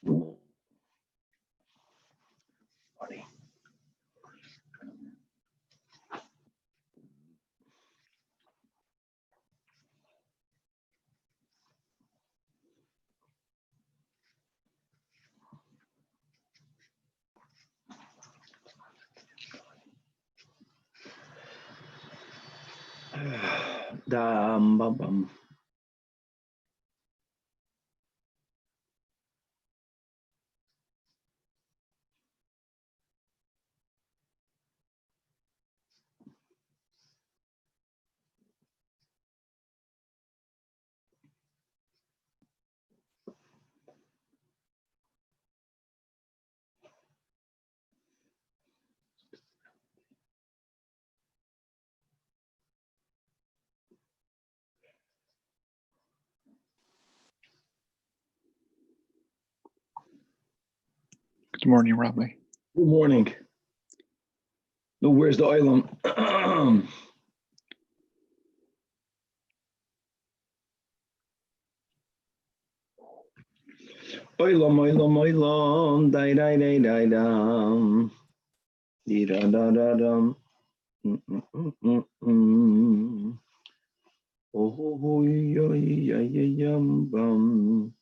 Funny. Bum, bum. Good morning, Rabbi. Good morning. No, where's the oilam? Oilam, dai, dam. Di-da-da-da-dam. Oh, yum, bum.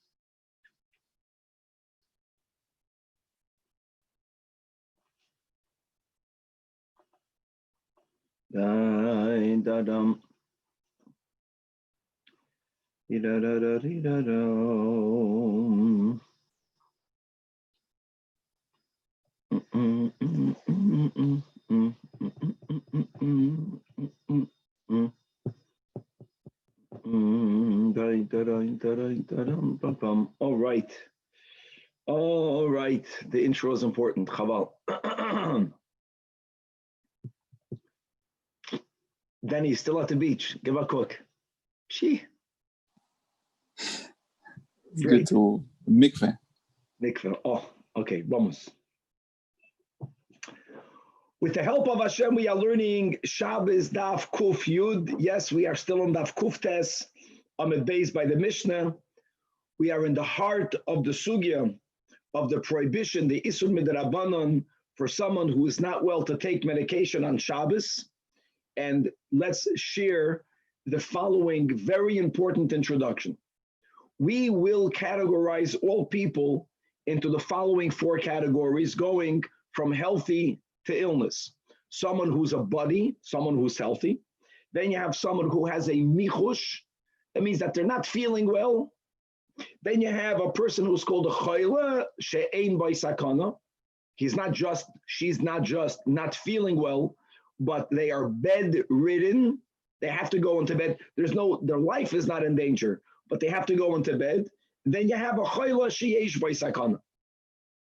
Da-da-dum. Di-da-da-da-di-da-dum. All right. All right. The intro is important. Chaval. Danny's still at the beach. Give a cook. Gee. Good to mikveh. Mikveh. Oh, okay. Vamos. With the help of Hashem, we are learning Shabbos Daf Kuf Yud. Yes, we are still on Daf Kuf Tes, Amid Beis by the Mishnah. We are in the heart of the sugya of the prohibition, the Isur Midrabanan, for someone who is not well to take medication on Shabbos. And let's share the following very important introduction. We will categorize all people into the following four categories, going from healthy to illness. Someone who's a buddy, someone who's healthy. Then you have someone who has a michush. That means that they're not feeling well. Then you have a person who's called a chayla she'ein by sakana. She's not just not feeling well, but they are bedridden. They have to go into bed. Their life is not in danger, but they have to go into bed. Then you have a chayla she'esh by sakana.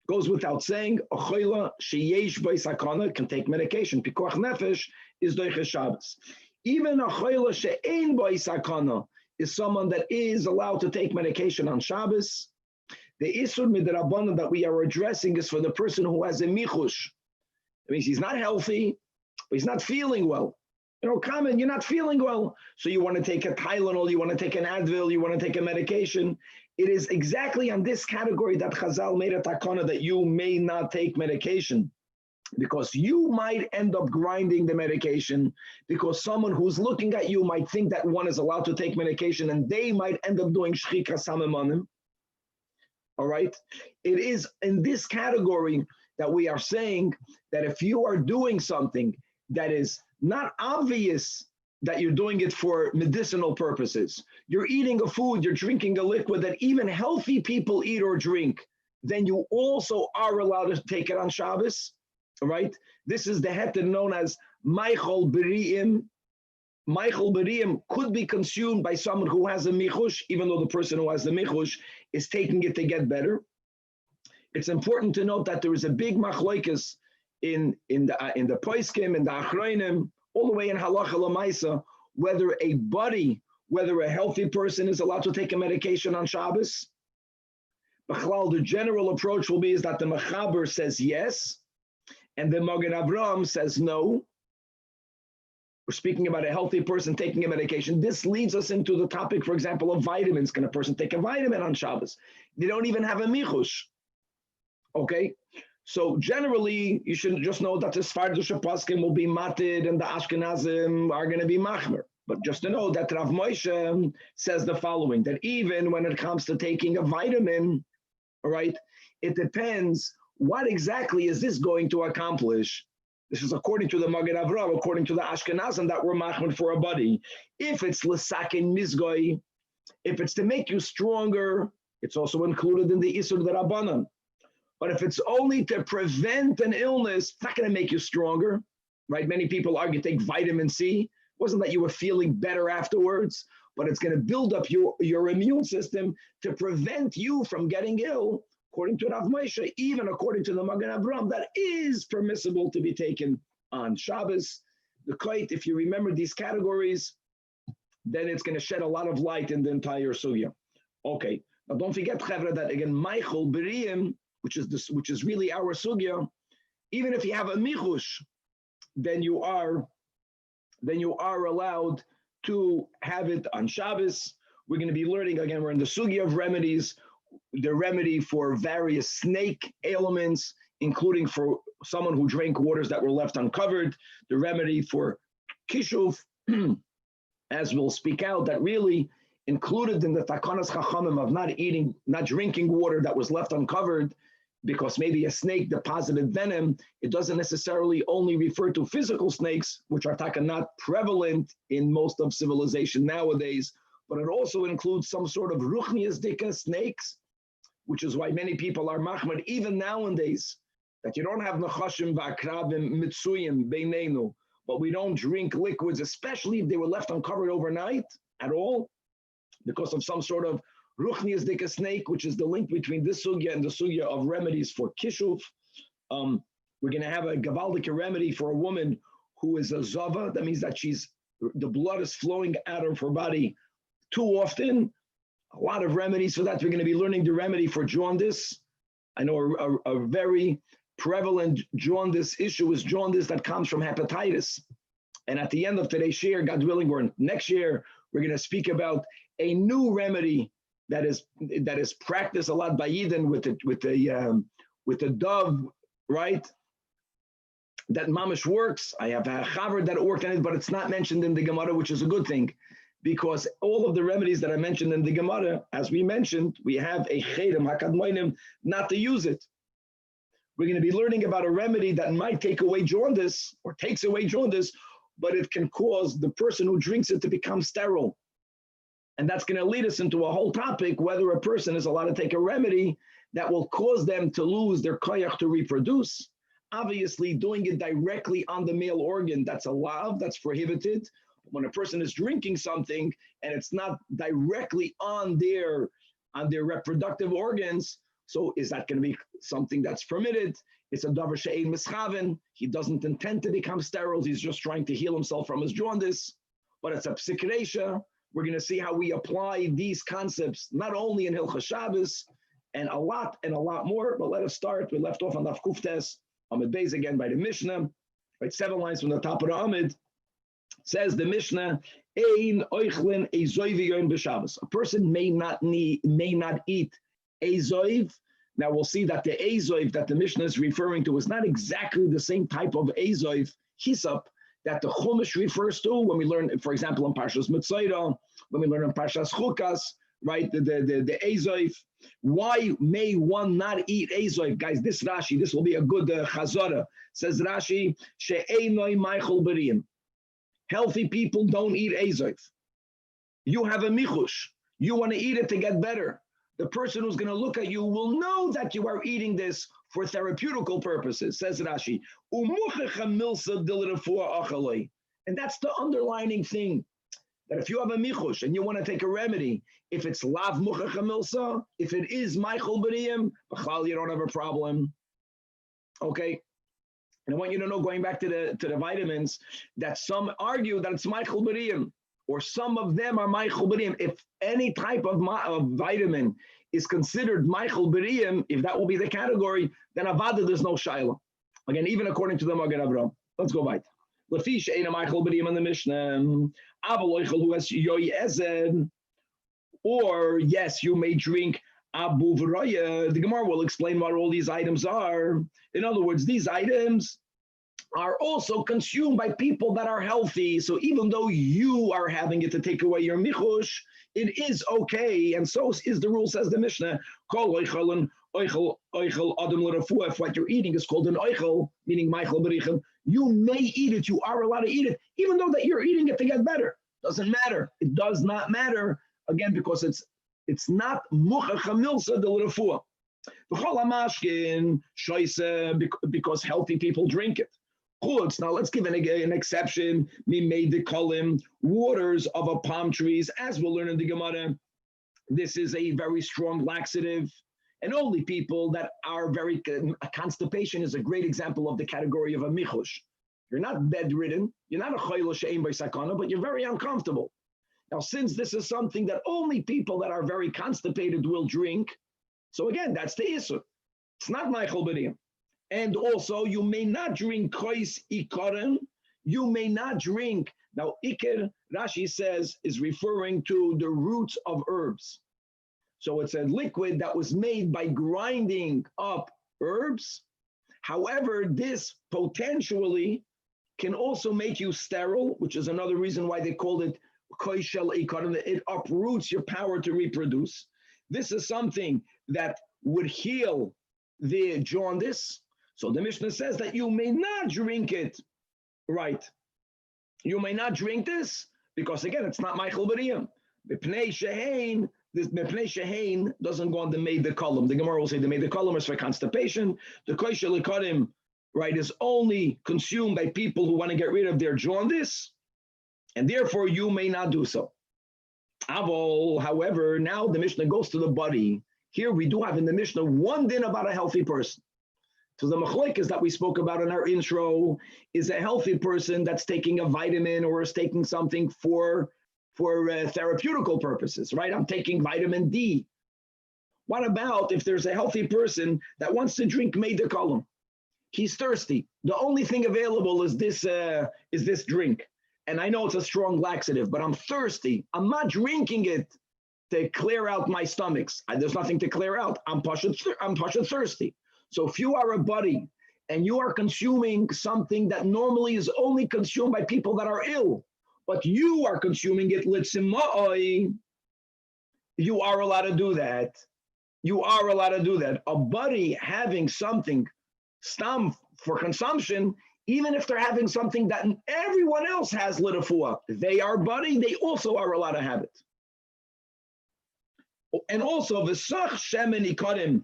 Goes without saying, a chayla she'esh by sakana can take medication. Pikuach nefesh is doiches Shabbos. Even a chayla she'ein by sakana is someone that is allowed to take medication on Shabbos. The Isur Midrabanan that we are addressing is for the person who has a michush. It means he's not healthy, but he's not feeling well. Common, you're not feeling well. So you want to take a Tylenol, you want to take an Advil, you want to take a medication. It is exactly on this category that Chazal made a takana that you may not take medication, because you might end up grinding the medication, because someone who's looking at you might think that one is allowed to take medication, and they might end up doing shchika samemanim. All right? It is in this category that we are saying that if you are doing something that is not obvious that you're doing it for medicinal purposes, you're eating a food, you're drinking a liquid that even healthy people eat or drink, then you also are allowed to take it on Shabbos. All right, this is the heter known as Meichel Beriim. Meichel Beriim could be consumed by someone who has a michush, even though the person who has the michush is taking it to get better. It's important to note that there is a big machlokes in the Poiskim, in the Achronim, all the way in Halacha Lamaisa, whether a healthy person is allowed to take a medication on Shabbos. B'chlal, the general approach will be is that the Mechaber says yes, and the Magen Avraham says no. We're speaking about a healthy person taking a medication. This leads us into the topic, for example, of vitamins. Can a person take a vitamin on Shabbos? They don't even have a michush. Okay, so generally you should just know that the Sfardish Paskim will be mated and the Ashkenazim are going to be machmer. But just to know that Rav Moshe says the following, that even when it comes to taking a vitamin, all right, it depends what exactly is this going to accomplish. This is according to the Magen Avraham, according to the Ashkenazim that we're machmer for a body. If it's l'sakin mizgoi, if it's to make you stronger, it's also included in the Isur D'Rabbanan. But if it's only to prevent an illness, it's not going to make you stronger, right? Many people argue take vitamin C. It wasn't that you were feeling better afterwards, but it's going to build up your immune system to prevent you from getting ill. According to Rav Moshe, even according to the Magen Avraham, that is permissible to be taken on Shabbos. The Kait, if you remember these categories, then it's going to shed a lot of light in the entire sugya. Okay, now don't forget, Chevra, that again, Michael Beriyim, which is really our sugya, even if you have a michush, then you are allowed to have it on Shabbos. We're going to be learning again. We're in the sugya of remedies, the remedy for various snake ailments, including for someone who drank waters that were left uncovered, the remedy for kishuv, as we'll speak out, that really included in the takanas chachamim of not drinking water that was left uncovered, because maybe a snake deposited venom. It doesn't necessarily only refer to physical snakes, which are not prevalent in most of civilization nowadays, but it also includes some sort of ruchnias dika snakes, which is why many people are machmad even nowadays, that you don't have nachashim v'akrabim mitzuyim beinenu, but we don't drink liquids, especially if they were left uncovered overnight at all, because of some sort of ruchnias dika snake, which is the link between this sugya and the sugya of remedies for kishuv. We're going to have a gavaldika remedy for a woman who is a zava. That means that the blood is flowing out of her body too often. A lot of remedies for that. We're going to be learning the remedy for jaundice. I know a very prevalent jaundice issue is jaundice that comes from hepatitis. And at the end of today's shiur, God willing, or next year, we're going to speak about a new remedy that is practiced a lot by Yidden with the dove, right? That mamish works. I have a chaver that worked on it, but it's not mentioned in the Gemara, which is a good thing, because all of the remedies that I mentioned in the Gemara, as we mentioned, we have a chedem hakadmoinim not to use it. We're going to be learning about a remedy that might take away jaundice or takes away jaundice, but it can cause the person who drinks it to become sterile. And that's going to lead us into a whole topic, whether a person is allowed to take a remedy that will cause them to lose their koyach to reproduce. Obviously, doing it directly on the male organ, that's allowed, that's prohibited. When a person is drinking something and it's not directly on their reproductive organs, so is that going to be something that's permitted? It's a davar she'ein mischaven. He doesn't intend to become sterile. He's just trying to heal himself from his jaundice. But it's a psikresha. We're going to see how we apply these concepts, not only in Hilchos Shabbos, and a lot more. But let us start. We left off on Daf Kuftes, Amid Beis again by the Mishnah, right? 7 lines from the top of the Amid. Says the Mishnah, Ein oichlin ezoiv yom b'Shabbos. A person may not eat ezoiv. Now we'll see that the ezoiv that the Mishnah is referring to is not exactly the same type of ezoiv, hisap, that the Chumash refers to when we learn, for example, in Parshas Mitzayra, when we learn in Parshas Chukas, right? The ezoiv. Why may one not eat ezoiv, guys? This Rashi, this will be a good chazara. Says Rashi, she'einoi maichol beriyim. Healthy people don't eat ezoiv. You have a michush. You want to eat it to get better. The person who's going to look at you will know that you are eating this for therapeutical purposes, says Rashi. And that's the underlining thing, that if you have a michush and you want to take a remedy, if it's lav muchacha milsa, if it is maichol beriyim, you don't have a problem. Okay? And I want you to know, going back to the vitamins, that some argue that it's maichol beriyim, or some of them are maichol beriyim. If any type of vitamin is considered maichol beriyim, if that will be the category, then avada, there's no shaila. Again, even according to the Magen Avraham. Let's go right. Lefish ain't a maichol beriyim in the Mishnah. Avol oichel hu es yoy ezen. Or yes, you may drink Abu V'raya, the Gemara will explain what all these items are. In other words, these items are also consumed by people that are healthy. So even though you are having it to take away your michush, it is okay. And so is the rule, says the Mishnah. If what you're eating is called an oichel, meaning meichel berichem, you may eat it. You are allowed to eat it, even though that you're eating it to get better. Doesn't matter. It does not matter. Again, because it's not mucha chamilsa de l'refuah. Because healthy people drink it. Now let's give an exception. We made the kolim, waters of a palm trees, as we'll learn in the Gemara. This is a very strong laxative, and only people that are very constipation is a great example of the category of a michush. You're not bedridden, you're not a chayla she'ein by sakana, but you're very uncomfortable. Now, since this is something that only people that are very constipated will drink, so again, that's the issue. It's not meichel b'riyim. And also, you may not drink kois ikarim. You may not drink. Now, ikir, Rashi says, is referring to the roots of herbs. So it's a liquid that was made by grinding up herbs. However, this potentially can also make you sterile, which is another reason why they called it kois shel ikarim. It uproots your power to reproduce. This is something that would heal the jaundice. So the Mishnah says that you may not drink it, right? You may not drink this because, again, it's not meichel b'riyim. Mipnei shehein, this mipnei shehein doesn't go on the made the column. The Gemara will say the made the column is for constipation. The kois shel ikarim, right, is only consumed by people who want to get rid of their jaundice, and therefore you may not do so. Avol, however, now the Mishnah goes to the body. Here we do have in the Mishnah one din about a healthy person. So the machlokes that we spoke about in our intro is a healthy person that's taking a vitamin or is taking something for therapeutical purposes, right? I'm taking vitamin D. What about if there's a healthy person that wants to drink mei d'kolim? He's thirsty. The only thing available is this drink. And I know it's a strong laxative, but I'm thirsty. I'm not drinking it to clear out my stomachs. There's nothing to clear out. I'm pasha thirsty. So if you are a buddy and you are consuming something that normally is only consumed by people that are ill, but you are consuming it litzimai, you are allowed to do that. You are allowed to do that. A buddy having something stam for consumption, even if they're having something that everyone else has litafua, they are buddy, they also are allowed to have it. And also, v'sach shemen ikarim,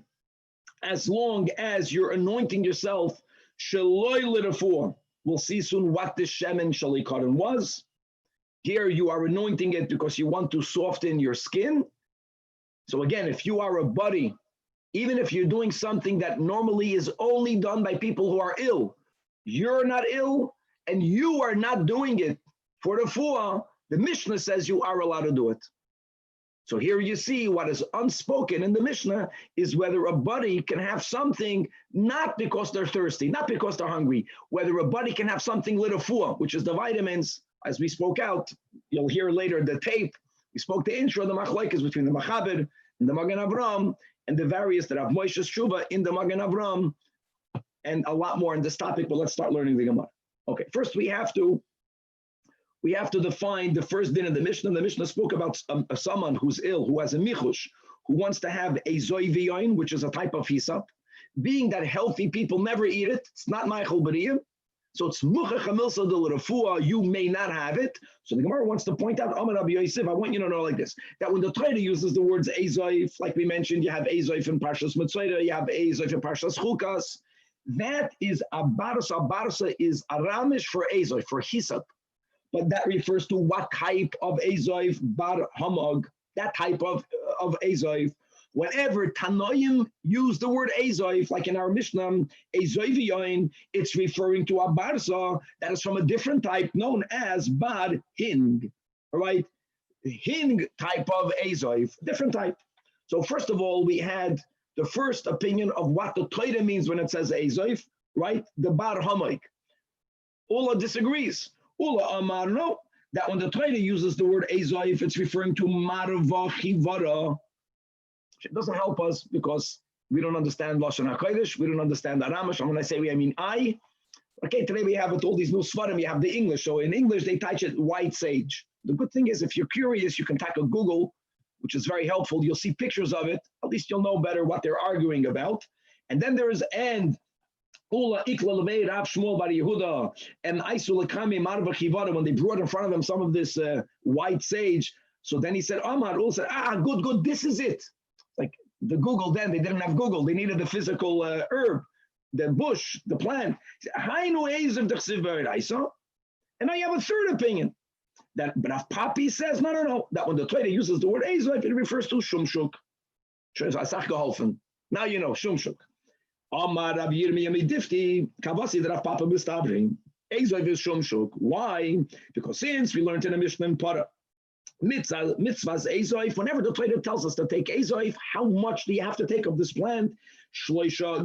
as long as you're anointing yourself, shaloi litafua. We'll see soon what the shemen shalikarim was. Here you are anointing it because you want to soften your skin. So again, if you are a buddy, even if you're doing something that normally is only done by people who are ill, you're not ill and you are not doing it for the fuah, the Mishnah says you are allowed to do it. So here you see what is unspoken in the Mishnah is whether a buddy can have something not because they're thirsty, not because they're hungry, whether a buddy can have something litafua, which is the vitamins, as we spoke out. You'll hear later the tape. We spoke the intro, the machlokes between the Machaber and the Magen Avram, and the various that have Moshe's Tshuva in the Magen Avram, and a lot more in this topic, but let's start learning the Gemara. Okay, first we have to define the first din of the Mishnah. The Mishnah spoke about someone who's ill, who has a michush, who wants to have a zoiviyoin, which is a type of hisap. Being that healthy people never eat it, it's not meichel b'riyim, so it's mucha chamilsa de l'refuah, you may not have it. So the Gemara wants to point out, Amar Rabbi Yosef, I want you to know like this, that when the Torah uses the words ezoif, like we mentioned, you have ezoif in Parshas Mitzvah, you have ezoif in Parshas Chukas, that is a barsa. Barsa is aramish for ezoif, for hisap. But that refers to what type of ezoif, bar hamog, that type of ezoif. Whenever Tanoim use the word ezoif, like in our Mishnah, ezoiviyoin, it's referring to a barsa that is from a different type known as bar hing, all right? Hing type of ezoif, different type. So first of all, we had the first opinion of what the Torah means when it says ezoif, right? The bar hamog. Ula disagrees. Ula amar no, that when the Torah uses the word ezoif, it's referring to marva chivara. It doesn't help us because we don't understand Lashon HaKodesh, we don't understand Aramish, and when I say we, I mean I. Okay, today we have all these new Svarim, we have the English, so in English they touch it white sage. The good thing is if you're curious, you can type a Google, which is very helpful, you'll see pictures of it, at least you'll know better what they're arguing about. And then there is and Ula Ikla Levei Rav Shmuel Bar Yehuda and Aisul Lekami Marva Chivada, when they brought in front of him some of this white sage. So then he said, Amar, Ula said, good, this is it. Like the Google then, they didn't have Google, they needed the physical herb, the bush, the plant. And now you have a third opinion. But if Papi says, no, that when the Torah uses the word Ezoif, it refers to Shumshuk. Now you know, Shumshuk. Amar Rav Yirmiyah Midifti, Kavasi that Rav Papa Bistabring. Ezoif is Shumshuk. Why? Because since we learned in the Mishnah in Para, mitzvahs Ezoif, whenever the Torah tells us to take Ezoif, how much do you have to take of this plant? Shloisha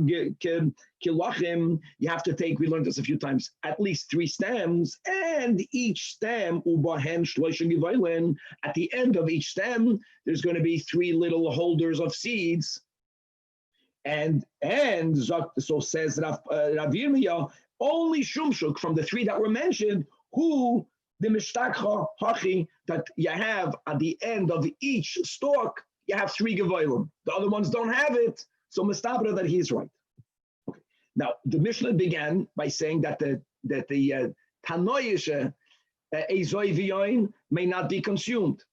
kilachim, you have to take, we learned this a few times, at least 3 stems, and each stem, ubahen shloisha givaylin, at the end of each stem, there's going to be 3 little holders of seeds. And so says Rav Yirmiyah, only shumshuk from the 3 that were mentioned, who the mishtakha hachi, that you have at the end of each stalk, you have 3 gevaylim. The other ones don't have it, so mistabra that he's right. Okay. Now the Mishnah began by saying that the tanoisha ezoiviyoin may not be consumed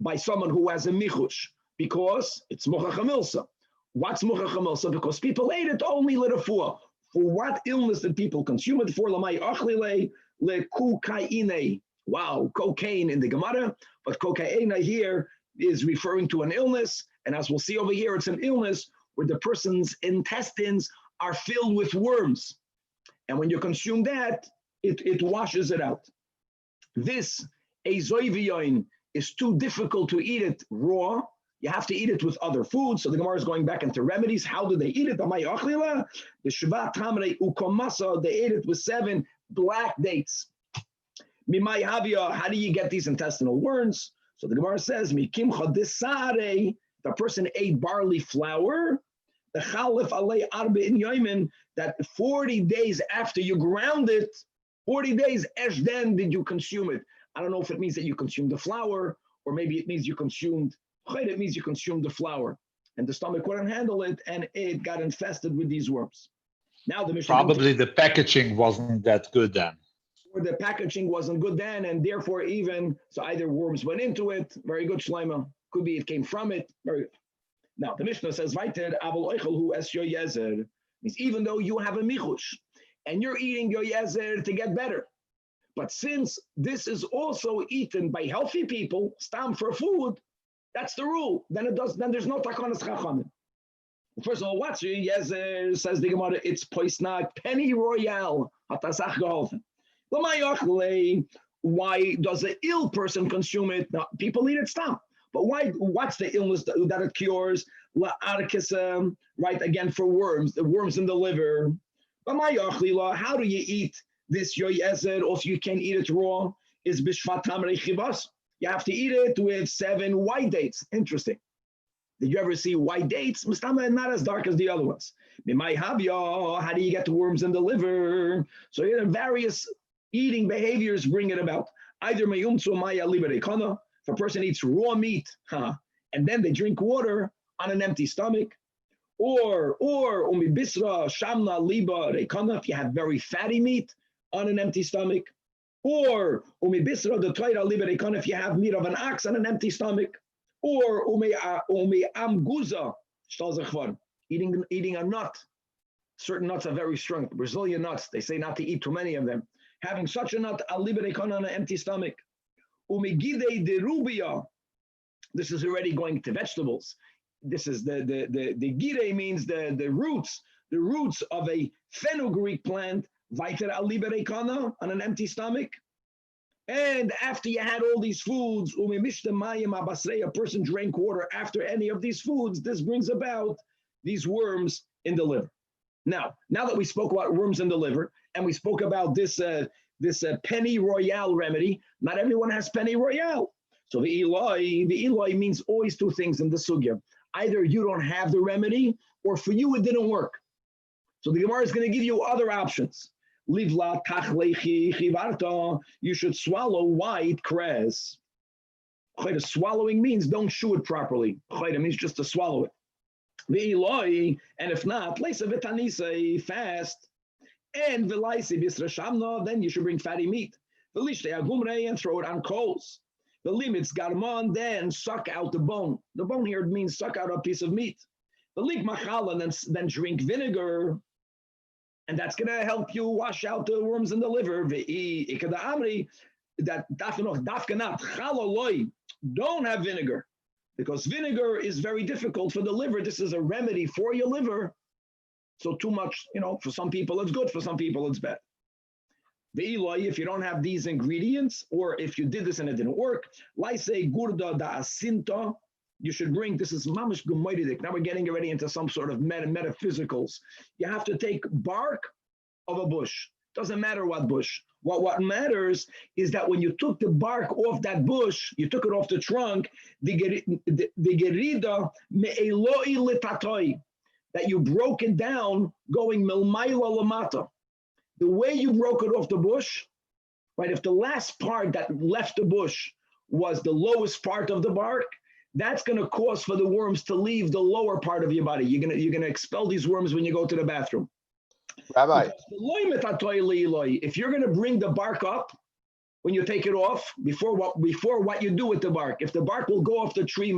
by someone who has a michush because it's mocha chamilsa. What's mocha chamilsa? Because people ate it only l'refuah. For what illness did people consume it for? Lamai achlile lekukaine. Wow, cocaine in the Gemara, but cocaine here is referring to an illness, and as we'll see over here, it's an illness where the person's intestines are filled with worms. And when you consume that, it washes it out. This ezoiviyoin is too difficult to eat it raw. You have to eat it with other foods. So the Gemara is going back into remedies. How do they eat it? The Shvat Tamrei Ukomasa, they ate it with 7 black dates. Mimai Havia, how do you get these intestinal worms? So the Gemara says, Mikimcha Desare, the person ate barley flour, the Chalif Alei Arbe in Yoimin, that 40 days after you ground it, 40 days, esh then did you consume it. I don't know if it means that you consumed the flour, or maybe it means you consumed, it means you consumed the flour. And the stomach couldn't handle it, and it got infested with these worms. Now the Mishnah probably the packaging wasn't that good then. Or the packaging wasn't good then, and therefore so either worms went into it, very good shleima, could be it came from it, very good. Now the Mishnah says, Vaited Abel Oichel hu es yoyezer, means even though you have a michush, and you're eating yoyezer to get better, but since this is also eaten by healthy people, stam for food, that's the rule. Then there's no takonas chachamim. First of all, what's yoyezer? Says the Gemara, it's poisnak penny royale hatasach geholfen. Why does an ill person consume it? Now, people eat it stop. But why? What's the illness that it cures? Right, again, for worms, the worms in the liver. How do you eat this yoyezer? Also, you can't eat it raw. Is bishvat tamrei chivas. You have to eat it with 7 white dates. Interesting. Did you ever see white dates? Not as dark as the other ones. How do you get the worms in the liver? So you have various eating behaviors bring it about. Either if a person eats raw meat, and then they drink water on an empty stomach, or shamna liba rekana, if you have very fatty meat on an empty stomach, or the toira liba rekana, if you have meat of an ox on an empty stomach, or amguza, eating a nut. Certain nuts are very strong. Brazilian nuts, they say not to eat too many of them. Having such a nut, on an empty stomach. Umigide de rubia. This is already going to vegetables. This is the gide means the roots of a fenugreek plant, viter aliberekana, on an empty stomach. And after you had all these foods, a person drank water after any of these foods, this brings about these worms in the liver. Now that we spoke about worms in the liver, and we spoke about this penny royale remedy, not everyone has penny royale. So the Eloi means always 2 things in the sugya. Either you don't have the remedy, or for you it didn't work. So the Gemara is going to give you other options. Livla tachlechi chivarta. You should swallow white cress. Swallowing means don't chew it properly. It means just to swallow it. And if not, place a vitanisa, fast. And vilaisi bisra shamna, then you should bring fatty meat. Felice and throw it on coals. The limits garmon, then suck out the bone. The bone here means suck out a piece of meat. The lik machala, then drink vinegar. And that's going to help you wash out the worms in the liver. That dafkanat chalaloi, don't have vinegar, because vinegar is very difficult for the liver. This is a remedy for your liver. So too much, for some people it's good, for some people it's bad. If you don't have these ingredients, or if you did this and it didn't work, like say gurda da asinta, you should bring, this is mamish gemoididik. Now we're getting already into some sort of metaphysicals. You have to take bark of a bush. Doesn't matter what bush. What matters is that when you took the bark off that bush, you took it off the trunk, the gerida me'eloi litatoi, that you broke it down going milmaila lamata. The way you broke it off the bush, right? If the last part that left the bush was the lowest part of the bark, that's going to cause for the worms to leave the lower part of your body. You're gonna expel these worms when you go to the bathroom. Rabbi, if you're going to bring the bark up when you take it off, before what you do with the bark, if the bark will go off the tree,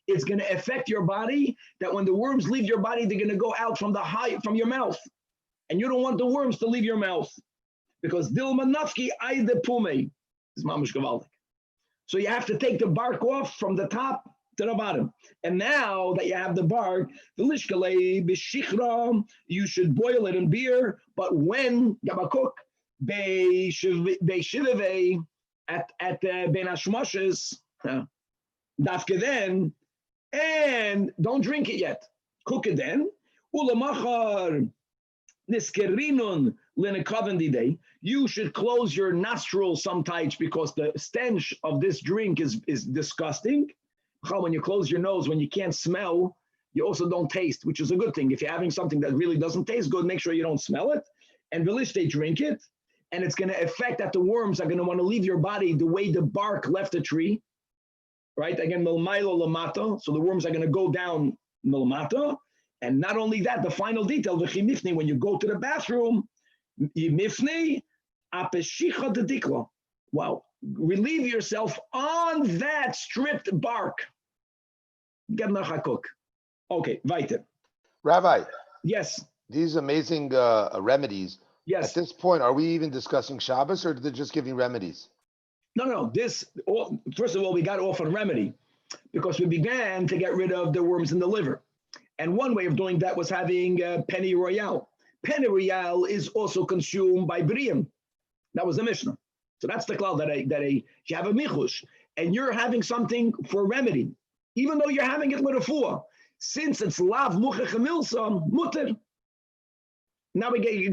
it's going to affect your body, that when the worms leave your body, they're going to go out from your mouth. And you don't want the worms to leave your mouth, because dilma nafki aide pume is mamish gavaldik. So you have to take the bark off from the top to the bottom. And now that you have the bark, you should boil it in beer, but when Yabakuk Beishiveve at Ben Hashmoshes, Dafke then, and don't drink it yet. Cook it then. Ulamachar Niskerinun Linakavandi, you should close your nostrils sometimes, because the stench of this drink is disgusting. When you close your nose, when you can't smell, you also don't taste, which is a good thing. If you're having something that really doesn't taste good, make sure you don't smell it. And Felice, they drink it, and it's going to affect that the worms are going to want to leave your body the way the bark left the tree, right? Again, milmailo lamata, so the worms are going to go down milmata. And not only that, the final detail, v'chimifni, when you go to the bathroom, yimifni apeshicha dedikla. Wow. Relieve yourself on that stripped bark. Okay, weiter. Rabbi. Yes. These amazing remedies. Yes. At this point, are we even discussing Shabbos, or they're just giving remedies? No. First of all, we got off on remedy because we began to get rid of the worms in the liver. And one way of doing that was having penny royale. Penny royale is also consumed by Briam. That was the Mishnah. So that's the cloud that you have a michush, and you're having something for remedy, even though you're having it with a fuah. Since it's lav muchach milsa mutter. Now we're gonna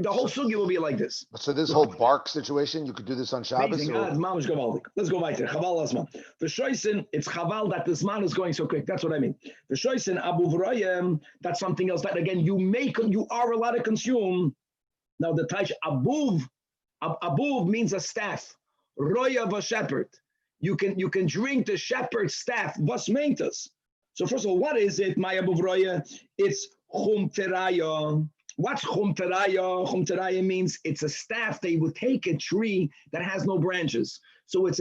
the whole sugi will be like this. So this whole bark situation, you could do this on Shabbos? Let's go weiter. Chaval asman. For shoysin, it's chaval that this man is going so quick. That's what I mean. For shoysin abu v'royem, that's something else that again you are allowed to consume. Now the taish abuv means a staff. Roya of a shepherd. You can drink the shepherd's staff. Vas meintas. So first of all, what is it? My abuv roya. It's chum teraya. What's chum teraya? Chum teraya means it's a staff. They would take a tree that has no branches. So it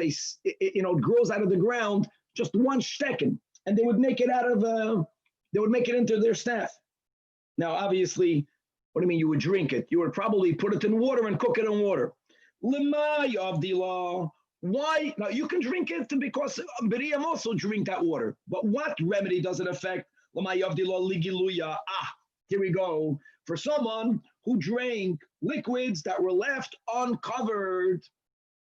grows out of the ground, just one stecken, and they would make it into their staff. Now, obviously, what do you mean you would drink it? You would probably put it in water and cook it in water. Lemay of the law. Why? Now, you can drink it because B'riyam also drink that water. But what remedy does it affect? Lemay of the law ligiluya. Here we go. For someone who drank liquids that were left uncovered.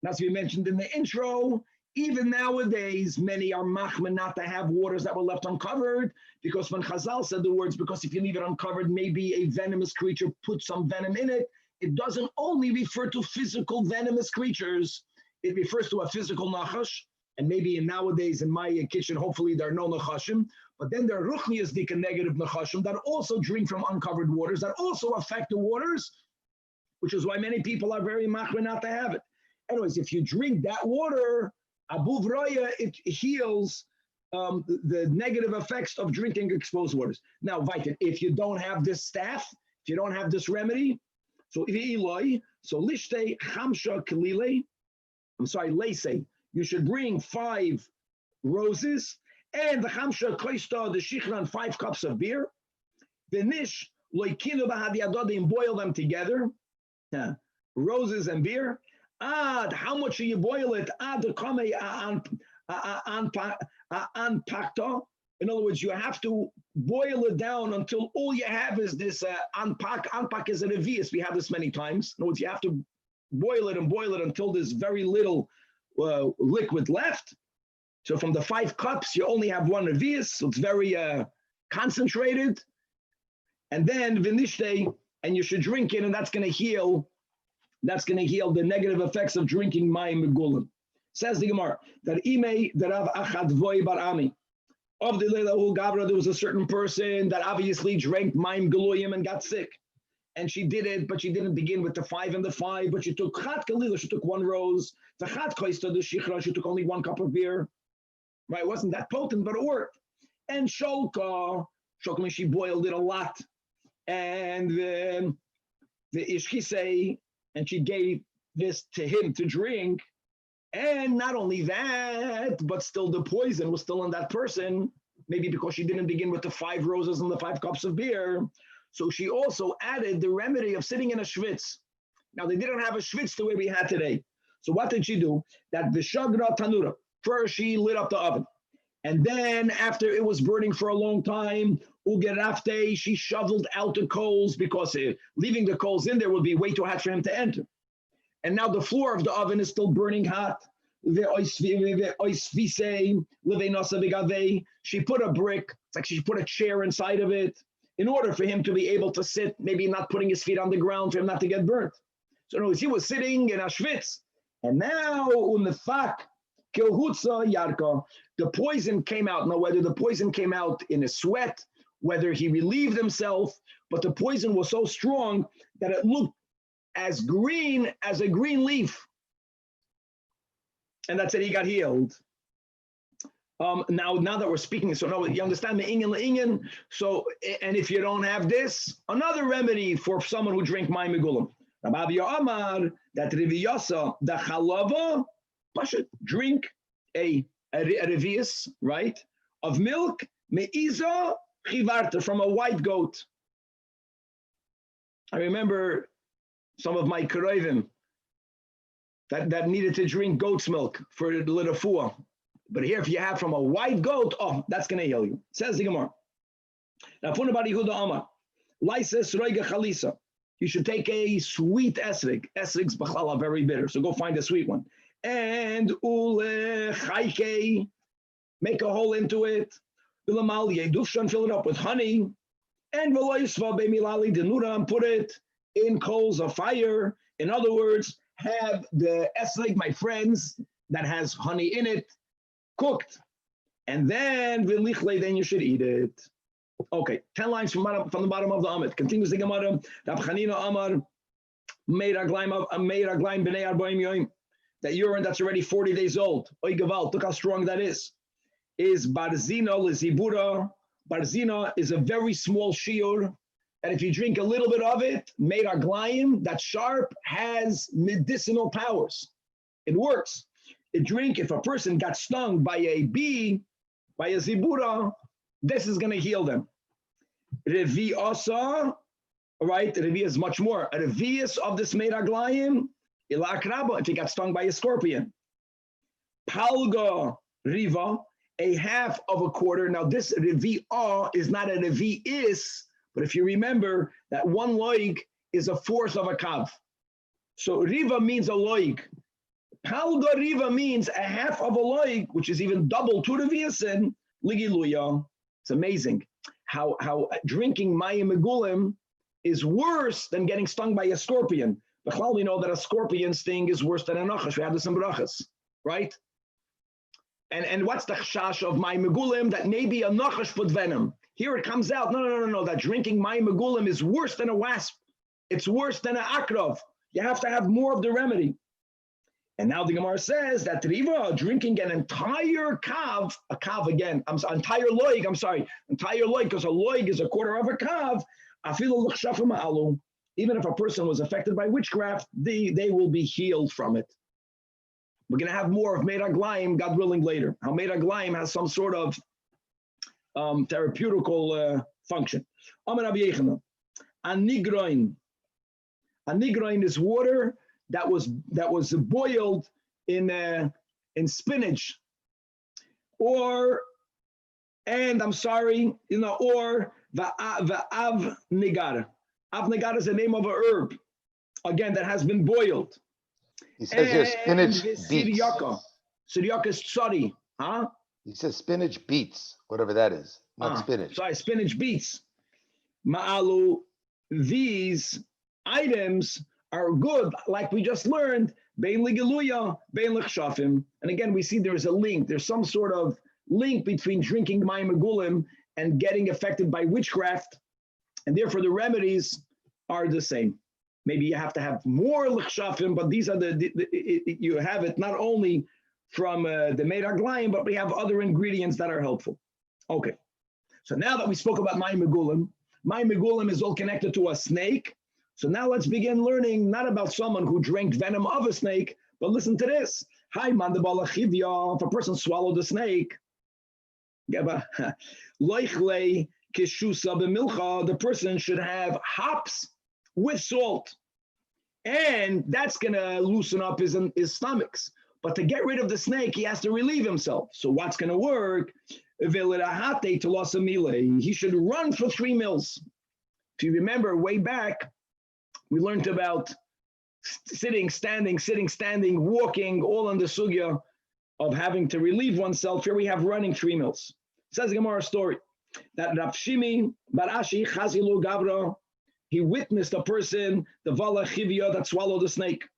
As we mentioned in the intro, even nowadays, many are machman not to have waters that were left uncovered, because when Chazal said the words, because if you leave it uncovered, maybe a venomous creature put some venom in it, it doesn't only refer to physical venomous creatures, it refers to a physical nachash, and maybe nowadays in my kitchen, hopefully there are no nechashim, but then there are ruchnias dika negative nechashim that also drink from uncovered waters, that also affect the waters, which is why many people are very machmir not to have it. Anyways, if you drink that water, abu vraya, it heals the negative effects of drinking exposed waters. Now, Vaitin, if you don't have this staff, if you don't have this remedy, so lishte chamsha kalile, leise, you should bring 5 roses, and the chamsha koista, the shichran, 5 cups of beer. The nish loikinu bahadiyadod, boil them together, roses and beer. How much do you boil it? Anpakta. In other words, you have to boil it down until all you have is this anpak. Anpak is an avius. We have this many times. In other words, you have to boil it until there's very little liquid left. So from the 5 cups, you only have 1 avius. So it's very concentrated. And then vinishte, and you should drink it, and that's going to heal. That's going to heal the negative effects of drinking mayim megulim. Says the Gemara that ime derav achad voy barami. Of the Elyahu Gavra, there was a certain person that obviously drank mayim geluyim and got sick. And she did it, but she didn't begin with the 5 and the 5, but she took chat kalila, she took 1 rose. The chat koista, the shichra, she took only 1 cup of beer. Right, it wasn't that potent, but it worked. And sholka means she boiled it a lot. And the ishkisei, and she gave this to him to drink. And not only that, but still the poison was still in that person, maybe because she didn't begin with the 5 roses and the 5 cups of beer. So she also added the remedy of sitting in a schwitz. Now, they didn't have a schwitz the way we had today. So what did she do? That the shagra tanura, first she lit up the oven. And then after it was burning for a long time, ugerafte, she shoveled out the coals because leaving the coals in there would be way too hot for him to enter. And now the floor of the oven is still burning hot. She put a brick, it's like she put a chair inside of it in order for him to be able to sit, maybe not putting his feet on the ground for him not to get burnt. So in other words, he was sitting in a schwitz, and now the poison came out. Now, whether the poison came out in a sweat, whether he relieved himself, but the poison was so strong that it looked as green as a green leaf. And that's it, he got healed. Now that we're speaking, so now you understand the ingen. So, and if you don't have this, another remedy for someone who drink mayim megulim. Rabbi Amar, that riviyasa, the chalava, drink a revius, right, of milk, meiza chivarta, from a white goat. I remember some of my karovim that needed to drink goat's milk for the litafua. But here, if you have from a white goat, that's going to heal you. Says the Gemara. Now, Funabadi Huda Amar, Lysis Roiga Chalisa. You should take a sweet esrig. Esrig's bachala, very bitter. So go find a sweet one. And ule chayke, make a hole into it. Bilamal yedufshan, fill it up with honey. And veloisva bemilali denura, and put it in coals of fire. In other words, have the esrig, my friends, that has honey in it, cooked. And then vilichle, then you should eat it. Okay, 10 lines from the bottom of the Amid. Continues the Gemara. Rab Chanina Amar, meiraglaim b'nei arbaim yoim. That urine that's already 40 days old. Oy gaval, look how strong that is. Is barzina lezibura. Barzina is a very small shiur. And if you drink a little bit of it, meiraglaim, that's sharp, has medicinal powers. It works. If a person got stung by a bee, by a zibura, this is going to heal them. Revi also, right? Revi is much more. A revius of this meiraglayim, ila akraba, if he got stung by a scorpion. Palga riva, a half of a quarter. Now this revi is not a revi is, but if you remember that 1 loig is a fourth of a kav. So riva means a loig. Palga riva means a half of a loig, which is even double to reviusin, ligiluya. It's amazing how drinking mayim megulim is worse than getting stung by a scorpion. But we know that a scorpion sting is worse than a nachash. We have this in brachas, right? And what's the chash of my megulim? That maybe a nachash put venom. Here it comes out, no, that drinking my megulim is worse than a wasp. It's worse than an akrov. You have to have more of the remedy. And now the Gemara says that Riva drinking an entire kav, a kav again, entire loig, because a loig is a quarter of a kav, even if a person was affected by witchcraft, they will be healed from it. We're going to have more of Meraglaim, God willing, later. How Meraglaim has some sort of therapeutical function. Anigroin is water that was boiled in spinach, or va'av nigar. Av nigar is the name of a herb, again, that has been boiled. He says here spinach beets. Siriaka is tsari, huh? He says spinach beets, whatever that is, not spinach. Sorry, spinach beets. Ma'alu, these items are good, like we just learned, bein ligeluya, bein lichshafim. And again, we see there's a link. There's some sort of link between drinking mayim megulim and getting affected by witchcraft, and therefore the remedies are the same. Maybe you have to have more lichshafim, but these are you have it not only from the meiraglayim, but we have other ingredients that are helpful. Okay, so now that we spoke about mayim megulim is all connected to a snake. So now let's begin learning not about someone who drank venom of a snake, but listen to this. Hi, if a person swallowed a snake, the person should have hops with salt. And that's going to loosen up his stomachs. But to get rid of the snake, he has to relieve himself. So what's going to work? He should run for 3 meals. If you remember way back, we learned about sitting, standing, walking, all on the sugya of having to relieve oneself. Here we have running 3 meals. Says the Gemara story that Rav Shimi bar Ashi Chazilu Gavra, he witnessed a person, the Vala Chivya, that swallowed a snake.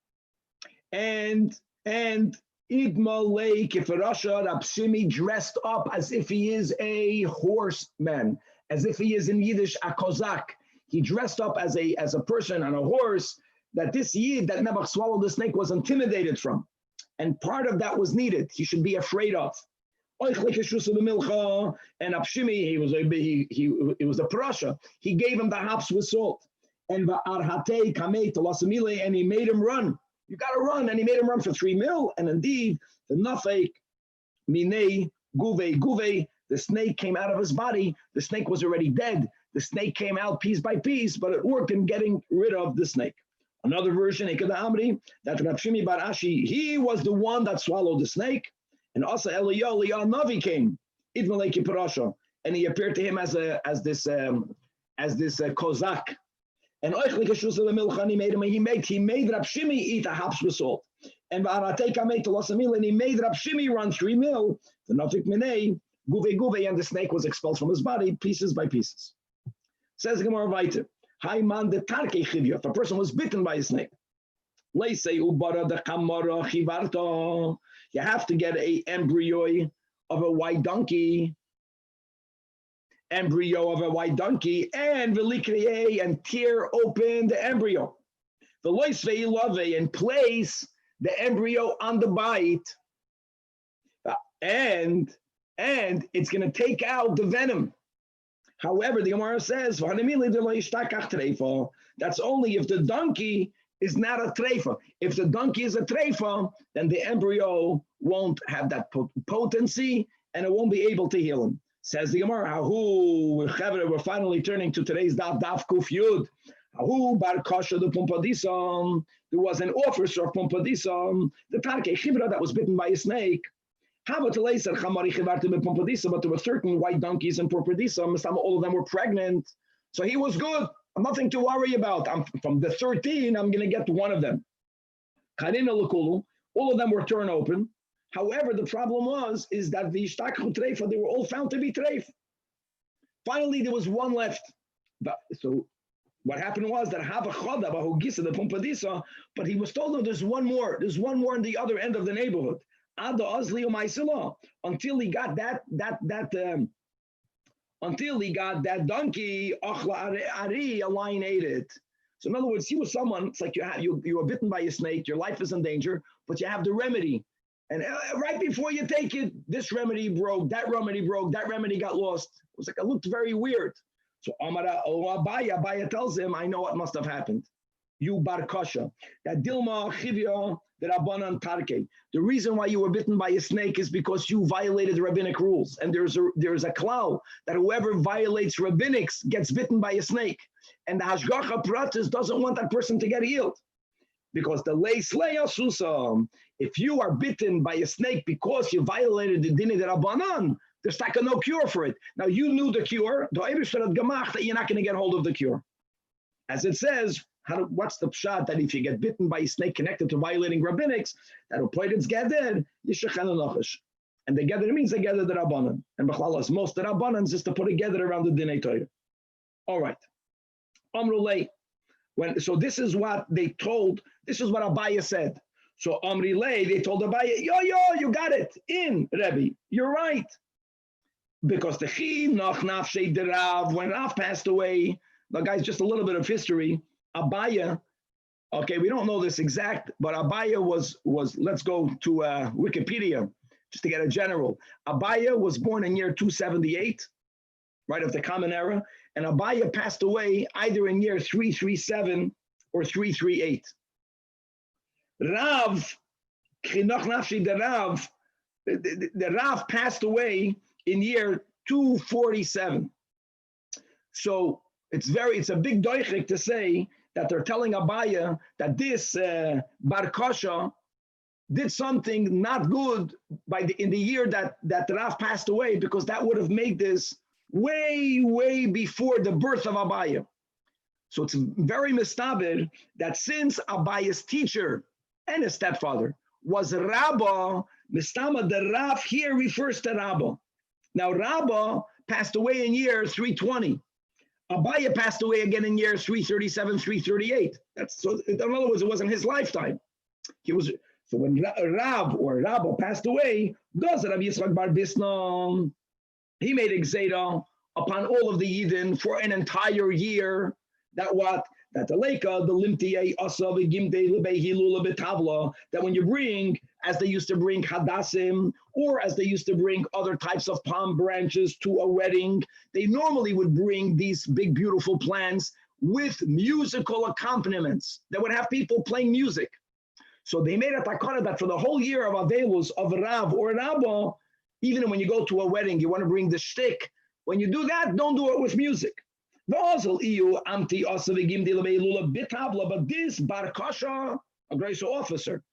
And Idma Lei Kifarasha, Rav Shimi dressed up as if he is a horseman, as if he is in Yiddish a kozak. He dressed up as a person on a horse that this Yid that never swallowed the snake was intimidated from. And part of that was needed. He should be afraid of. And Abshimi, he was a parasha. He gave him the hops with salt. And he made him run. You got to run. And he made him run for 3 mil. And indeed, the nafek, minei, guve, the snake came out of his body. The snake was already dead. The snake came out piece by piece, but it worked in getting rid of the snake. Another version, that Rav Shimi bar Ashi, he was the one that swallowed the snake. And also Elyahu Navi came, and he appeared to him as this kozak. And he made Rav Shimi eat a hops with salt. And he made Rav Shimi run 3 mil. And the snake was expelled from his body, pieces by pieces. Says Gemara Vayter, if a person was bitten by a snake, you have to get an embryo of a white donkey, and tear open the embryo. And place the embryo on the bite, and it's going to take out the venom. However, the Gemara says, that's only if the donkey is not a treifa. If the donkey is a treifa, then the embryo won't have that potency and it won't be able to heal him. Says the Gemara, we're finally turning to today's daf kuf yud. Bar kasha the pumpadisam. There was an officer of pumpadisam, the tarke chivra that was bitten by a snake. But there were certain white donkeys in pumpadisam. All of them were pregnant. So he was good. Nothing to worry about. From the 13, I'm going to get to one of them. All of them were torn open. However, the problem is that the they were all found to be treif. Finally, there was one left. So what happened was that the pumpadisa, but he was told, no, there's one more in the other end of the neighborhood. until he got that donkey, a lion ate it. So in other words, he was someone, it's like you were bitten by a snake, your life is in danger, but you have the remedy. And right before you take it, this remedy broke, that remedy got lost. It was like, it looked very weird. So Abaya tells him, I know what must have happened. You bar kasha. That Dilma Chivya, that Abanan Tarke. The reason why you were bitten by a snake is because you violated the rabbinic rules. And there's a klal that whoever violates rabbinics gets bitten by a snake. And the Hashgacha Pratis doesn't want that person to get healed. Because the lay slay asusam, if you are bitten by a snake because you violated the dini de Rabbanan, there's like no cure for it. Now you knew the cure, the Eibusher had gemacht that you're not going to get hold of the cure. As it says, what's the pshat that if you get bitten by a snake connected to violating rabbinics, that will play its gather, and the gather means they gather the Rabbanan. And B'chlalas, most of the Rabbanans is to put a gather around the dinei Torah. All right. Amrulay. So this is what they told, this is what Abaya said. So Amrilay, they told Abaya, you got it, in, Rebbe, you're right. Because the Chi Nach Nafshei de Rav, when Rav passed away, now guys, just a little bit of history, Abaya, okay, we don't know this exact, but Abaya was let's go to Wikipedia, just to get a general. Abaya was born in year 278, right, of the Common Era, and Abaya passed away either in year 337 or 338. Rav, the Rav passed away in year 247. So it's a big doichik to say that they're telling Abaya that this Bar Kasha did something not good in the year that Rav passed away, because that would have made this way before the birth of Abaya. So it's very mistabed that since Abaya's teacher and his stepfather was Rabbi, mistama, the Rav here refers to Rabbi. Now Rabbi passed away in year 320. Abaya passed away again in year 337, 338. So in other words, it wasn't his lifetime. So when Rav or Rabbi passed away, does Rabbi Yitzchak Bar Bisna, he made a gzeira upon all of the Yidden for an entire year. That the Leika, the Limtiye, Asav, Gimde, Lebe, Hilula, Betavla, that when you bring, as they used to bring Hadassim, or as they used to bring other types of palm branches to a wedding, they normally would bring these big, beautiful plants with musical accompaniments that would have people playing music. So they made a takana that for the whole year of Avelus, of Rav or Rabba, even when you go to a wedding, you want to bring the shtick. When you do that, don't do it with music. But this Bar Kasha, a grace officer,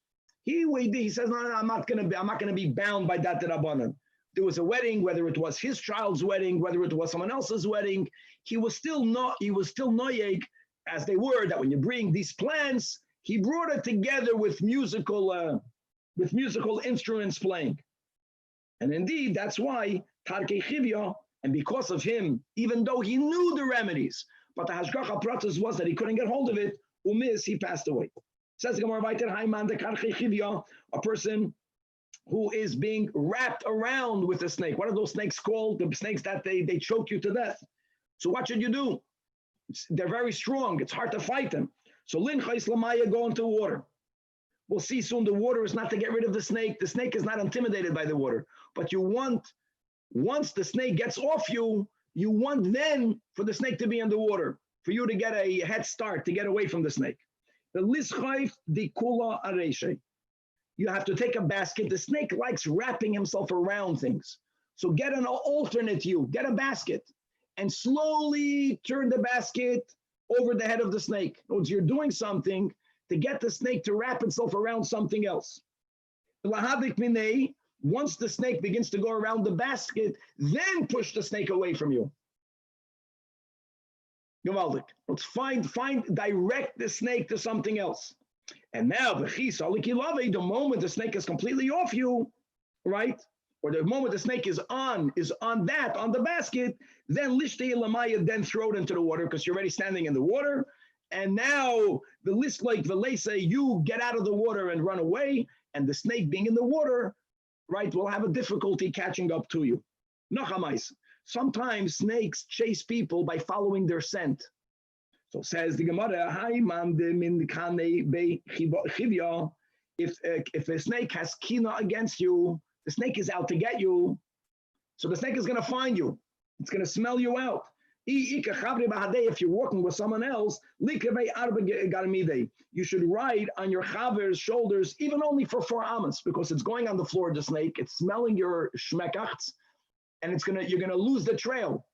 he says, no, I'm not gonna be bound by that Rabbanan. There was a wedding, whether it was his child's wedding, whether it was someone else's wedding, he was still noyeg, as they were, that when you bring these plants, he brought it together with musical instruments playing. And indeed, that's why Tarkei Chivya, and because of him, even though he knew the remedies, but the Hashgacha Pratis was that he couldn't get hold of it, he passed away. Says Gemara Vayter, Haiman de Tarkei Chivya, a person who is being wrapped around with a snake. What are those snakes called? The snakes that they choke you to death. So what should you do? They're very strong. It's hard to fight them. So Linchais Lamaya, go into water. We'll see soon the water is not to get rid of the snake. The snake is not intimidated by the water. But you want, once the snake gets off you, you want then for the snake to be in the water, for you to get a head start, to get away from the snake. The Lischayf di Kula Areshe. You have to take a basket. The snake likes wrapping himself around things. So get an alternate get a basket and slowly turn the basket over the head of the snake. In other words, you're doing something to get the snake to wrap itself around something else. Once the snake begins to go around the basket, then push the snake away from you. Gewaldig. Let's direct the snake to something else. And now, the moment the snake is completely off you, right? Or the moment the snake is on the basket, then lishtei lamaya, then throw it into the water because you're already standing in the water. And now the list like Felice, you get out of the water and run away, and the snake being in the water right, will have a difficulty catching up to you. Nachamais. Sometimes snakes chase people by following their scent. So says the Gemara, if a snake has kina against you, the snake is out to get you. So the snake is going to find you. It's going to smell you out. If you're walking with someone else, you should ride on your chaver's shoulders, even only for 4 amas, because it's going on the floor of the snake. It's smelling your shmekachts, and you're gonna lose the trail.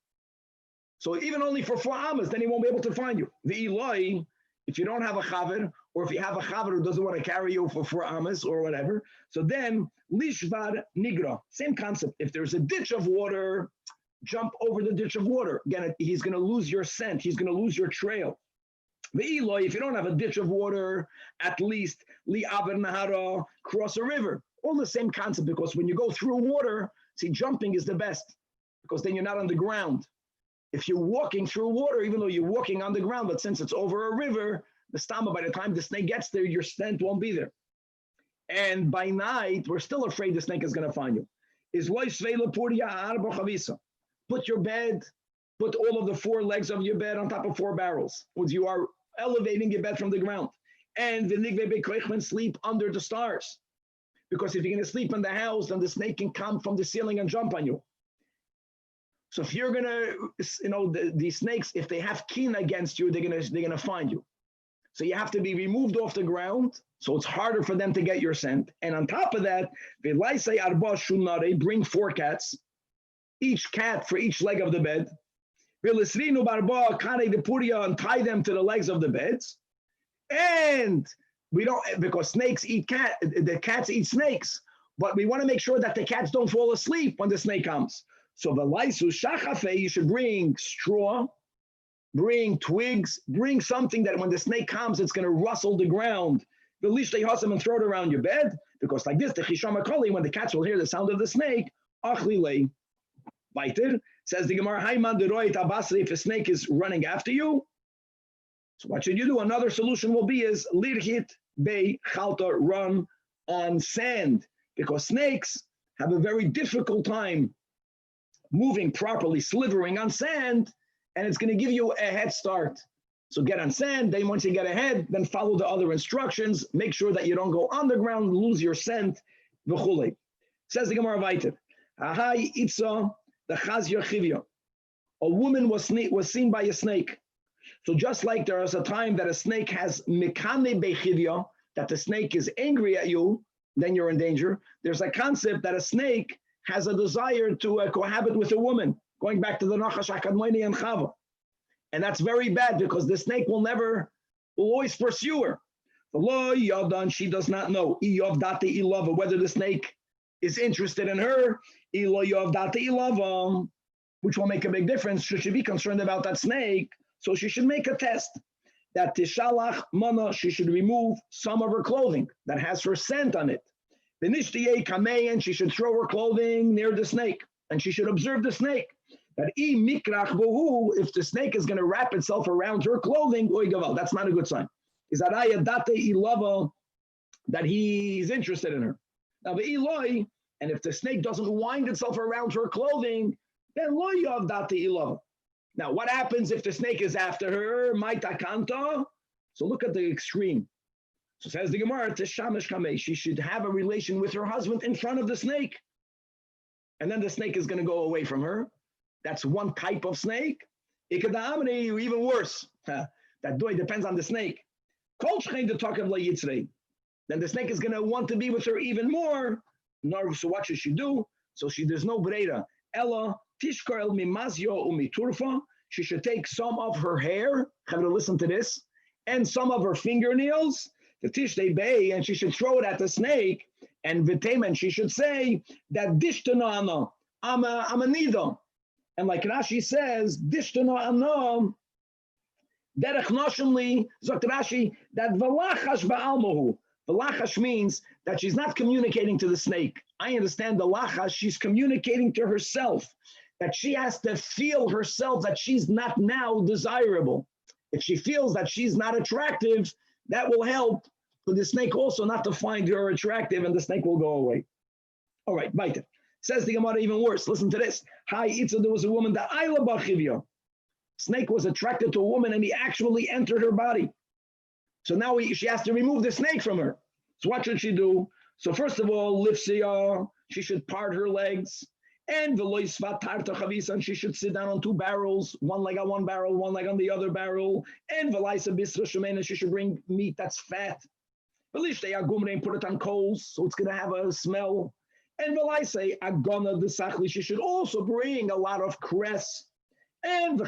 So even only for 4 amas, then he won't be able to find you. The Eloi, if you don't have a chaver, or if you have a chaver who doesn't want to carry you for 4 amas or whatever, so then lishvar nigra, same concept. If there's a ditch of water, jump over the ditch of water. Again, he's going to lose your scent. He's going to lose your trail. The Eloi, if you don't have a ditch of water, at least li aver nahara, cross a river. All the same concept, because when you go through water, see, jumping is the best, because then you're not on the ground. If you're walking through water, even though you're walking on the ground, but since it's over a river, the stama, by the time the snake gets there, your scent won't be there. And by night, we're still afraid the snake is going to find you. Is put your bed, put all of the 4 legs of your bed on top of 4 barrels. You are elevating your bed from the ground. And sleep under the stars. Because if you're going to sleep in the house, then the snake can come from the ceiling and jump on you. So if you're going to, the snakes, if they have kina against you, they're going to find you. So you have to be removed off the ground. So it's harder for them to get your scent. And on top of that, bring 4 cats. Each cat for each leg of the bed. And tie them to the legs of the beds. And we don't, because snakes eat the cats eat snakes, but we want to make sure that the cats don't fall asleep when the snake comes. So you should bring straw, bring twigs, bring something that when the snake comes, it's going to rustle the ground. And throw it around your bed, because like this, the chishamakoli, when the cats will hear the sound of the snake, achlile. Weiter, says the Gemara, if a snake is running after you, so what should you do? Another solution will be is lirhit bei chalta, run on sand, because snakes have a very difficult time moving properly, slithering on sand, and it's going to give you a head start. So get on sand, then once you get ahead, then follow the other instructions, make sure that you don't go on the ground, lose your scent, v'chulei. Says the Gemara weiter, ahai itza, the chazir chivya. A woman was seen by a snake. So just like there is a time that a snake has mikane bechivya, that the snake is angry at you, then you're in danger. There's a concept that a snake has a desire to cohabit with a woman, going back to the Nachash Akadmoini and Chava. And that's very bad, because the snake will always pursue her. The law Yadan, she does not know whether the snake is interested in her, which will make a big difference. Should she be concerned about that snake? So she should make a test that tishalach mana, she should remove some of her clothing that has her scent on it. And she should throw her clothing near the snake, and she should observe the snake. That if the snake is going to wrap itself around her clothing, that's not a good sign. Is that that he's interested in her. Now the Eloi, and if the snake doesn't wind itself around her clothing, then lo yav dati ilava. Now what happens if the snake is after her? Maita kanta. So look at the extreme. So says the Gemara, Teshamish kamei, she should have a relation with her husband in front of the snake, and then the snake is going to go away from her. That's one type of snake. Ikadamri, even worse. That depends on the snake. Then the snake is going to want to be with her even more. So what should she do? So there's no breira. Ella tishkar el mimazio umiturfa. She should take some of her hair. Have to listen to this, and some of her fingernails. The tishtei bay, and she should throw it at the snake. And v'temen, she should say that dishtanana, I'm a nida. And like Rashi says, dishtanana, derech noshimli, zok Rashi, that v'lachash ba'almahu. The lachash means that she's not communicating to the snake. I understand the lachash, she's communicating to herself, that she has to feel herself that she's not now desirable. If she feels that she's not attractive, that will help for the snake also not to find her attractive, and the snake will go away. All right, weiter. Says the Gemara even worse. Listen to this. Hi, Itza, there was a woman, the Ayla Bachivya. Snake was attracted to a woman and he actually entered her body. So now she has to remove the snake from her. So what should she do? So first of all, lifsiya, she should part her legs. And and she should sit down on two barrels, one leg on one barrel, one leg on the other barrel. And she should bring meat that's fat. And put it on coals, so it's going to have a smell. And she should also bring a lot of cress and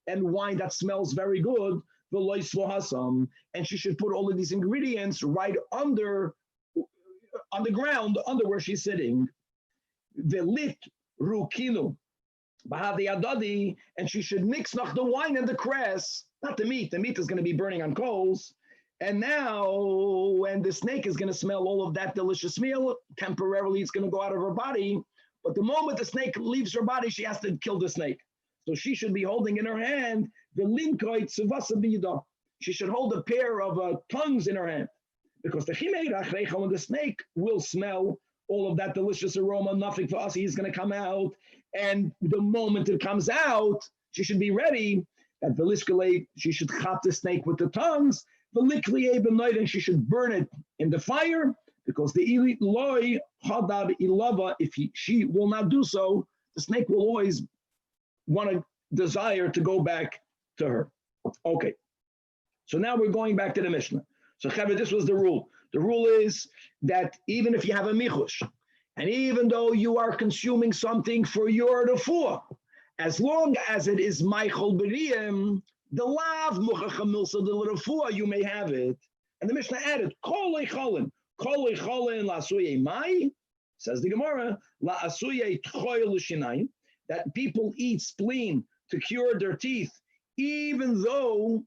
and wine that smells very good. And she should put all of these ingredients right on the ground, under where she's sitting. The lit rukinu, and she should mix noch the wine and the cress, not the meat. The meat is going to be burning on coals. And now, when the snake is going to smell all of that delicious meal, temporarily it's going to go out of her body. But the moment the snake leaves her body, she has to kill the snake. So she should be holding in her hand the linkoit sevasabida. She should hold a pair of tongues in her hand, because the chimeirach, when the snake will smell all of that delicious aroma, nothing for us, he's going to come out. And the moment it comes out, she should be ready. At the liskale, she should chop the snake with the tongues. The likliye b'noid, and she should burn it in the fire, because the loy hadad ilava, if she will not do so, the snake will always want to desire to go back to her. Okay. So now we're going back to the Mishnah. So Chavre, this was the rule. The rule is that even if you have a michush, and even though you are consuming something for your refuah, as long as it is meichel beriyim, the lav muchachamilsa, the refuah, you may have it. And the Mishnah added, kol echolin la'asuye mai, says the Gemara, la'asuye tchoy l'shinayim, that people eat spleen to cure their teeth, even though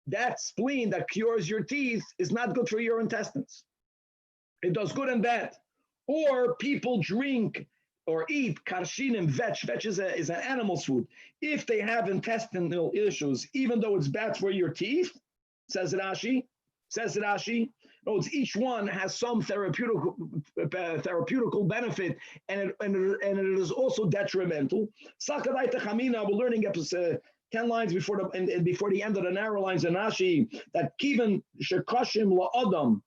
that spleen that cures your teeth is not good for your intestines. It does good and bad. Or people drink or eat karshinim, vetch. Vetch is an animal's food. If they have intestinal issues, even though it's bad for your teeth, says Rashi, no, each one has some therapeutical benefit, and it is also detrimental. Sakadai Techamina, we're learning episode 10 lines before the end of the narrow lines in Rashi, that kiven shekashim la'adam,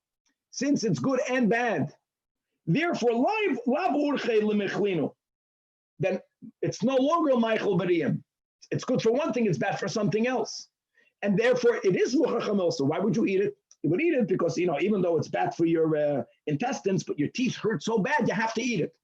since it's good and bad, therefore lav urchei lemechlinu, then it's no longer meichel beriyim. It's good for one thing, it's bad for something else, and therefore it is muchacham also. Why would you eat it? You would eat it because, even though it's bad for your intestines, but your teeth hurt so bad, you have to eat it.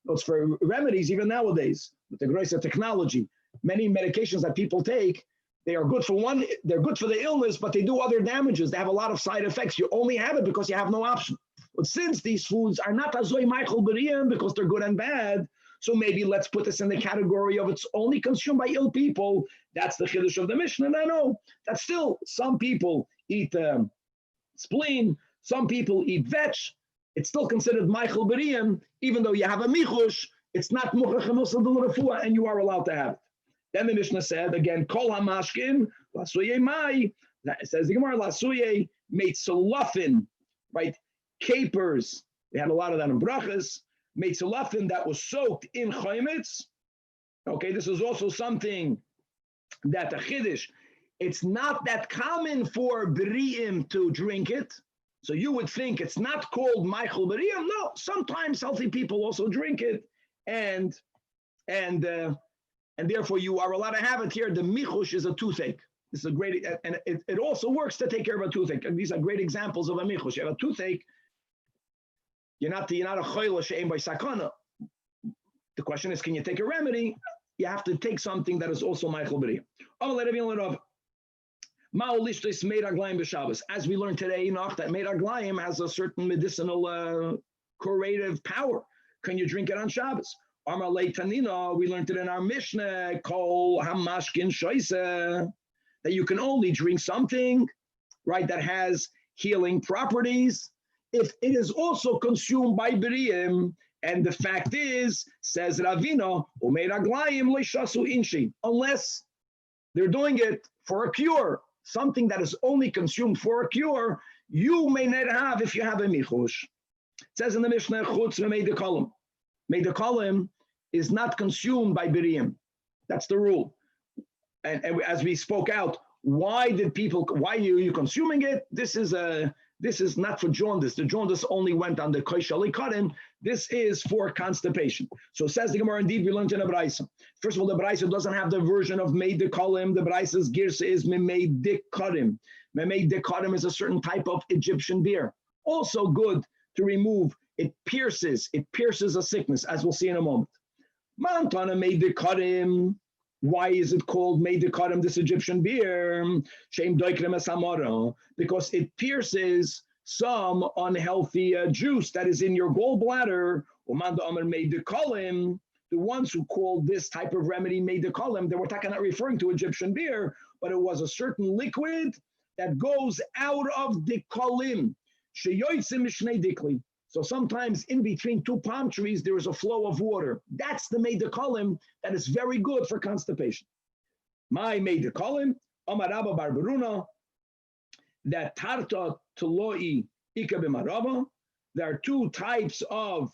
It's for remedies, even nowadays, with the grace of technology. Many medications that people take, they are good for one, they're good for the illness, but they do other damages. They have a lot of side effects. You only have it because you have no option. But since these foods are not azoi meichel beriyim because they're good and bad, so maybe let's put this in the category of it's only consumed by ill people. That's the chiddush of the Mishnah. And I know that still some people eat spleen, some people eat vetch. It's still considered meichel beriyim, even though you have a michush, it's not muchacham refuah, and you are allowed to have it. Then the Mishnah said again, kol hamashkin lasuye mai. It says the Gemara lasuye meitzolafin, right? Capers. We had a lot of that in brachas. Meitzolafin that was soaked in chaimitz. Okay, this is also something that a chiddush. It's not that common for beriim to drink it. So you would think it's not called meichel beriyim. No, sometimes healthy people also drink it, and therefore you are allowed to have it here. The michush is a toothache. This is a great, and it also works to take care of a toothache. And these are great examples of a michush. You have a toothache. You're not a choyle she'ein by sakana. The question is, can you take a remedy? You have to take something that is also meichel beriyim. As we learned today, that meraglayim has a certain medicinal curative power. Can you drink it on Shabbos? Amar leitanina, we learned it in our Mishnah, kol hamashkin shoyse, that you can only drink something, right, that has healing properties if it is also consumed by beriyim. And the fact is, says Ravina, umeraglayim leishasu inshi, unless they're doing it for a cure. Something that is only consumed for a cure, you may not have if you have a michush. It says in the Mishnah, chutz v'meid kolim. Meid kolim is not consumed by biriyim. That's the rule. And as we spoke out, why are you consuming it? This is not for jaundice. The jaundice only went on the koishali karim. This is for constipation. So says the Gemara, indeed, we learned in a Braisa. First of all, the Braisa doesn't have the version of meid kolim. The Braisa's girsa is meid karim. Meid karim is a certain type of Egyptian beer. Also good to remove. It pierces a sickness, as we'll see in a moment. Mantana meid karim. Why is it called meid karim, this Egyptian beer? Because it pierces some unhealthy juice that is in your gallbladder. The ones who called this type of remedy meid kolim, they were not referring to Egyptian beer, but it was a certain liquid that goes out of the kolim. So sometimes in between two palm trees, there is a flow of water. That's the meid kolim that is very good for constipation. My meid kolim, Amar Rabba bar Baruna, that tarta teloi ika b'marava. There are two types of,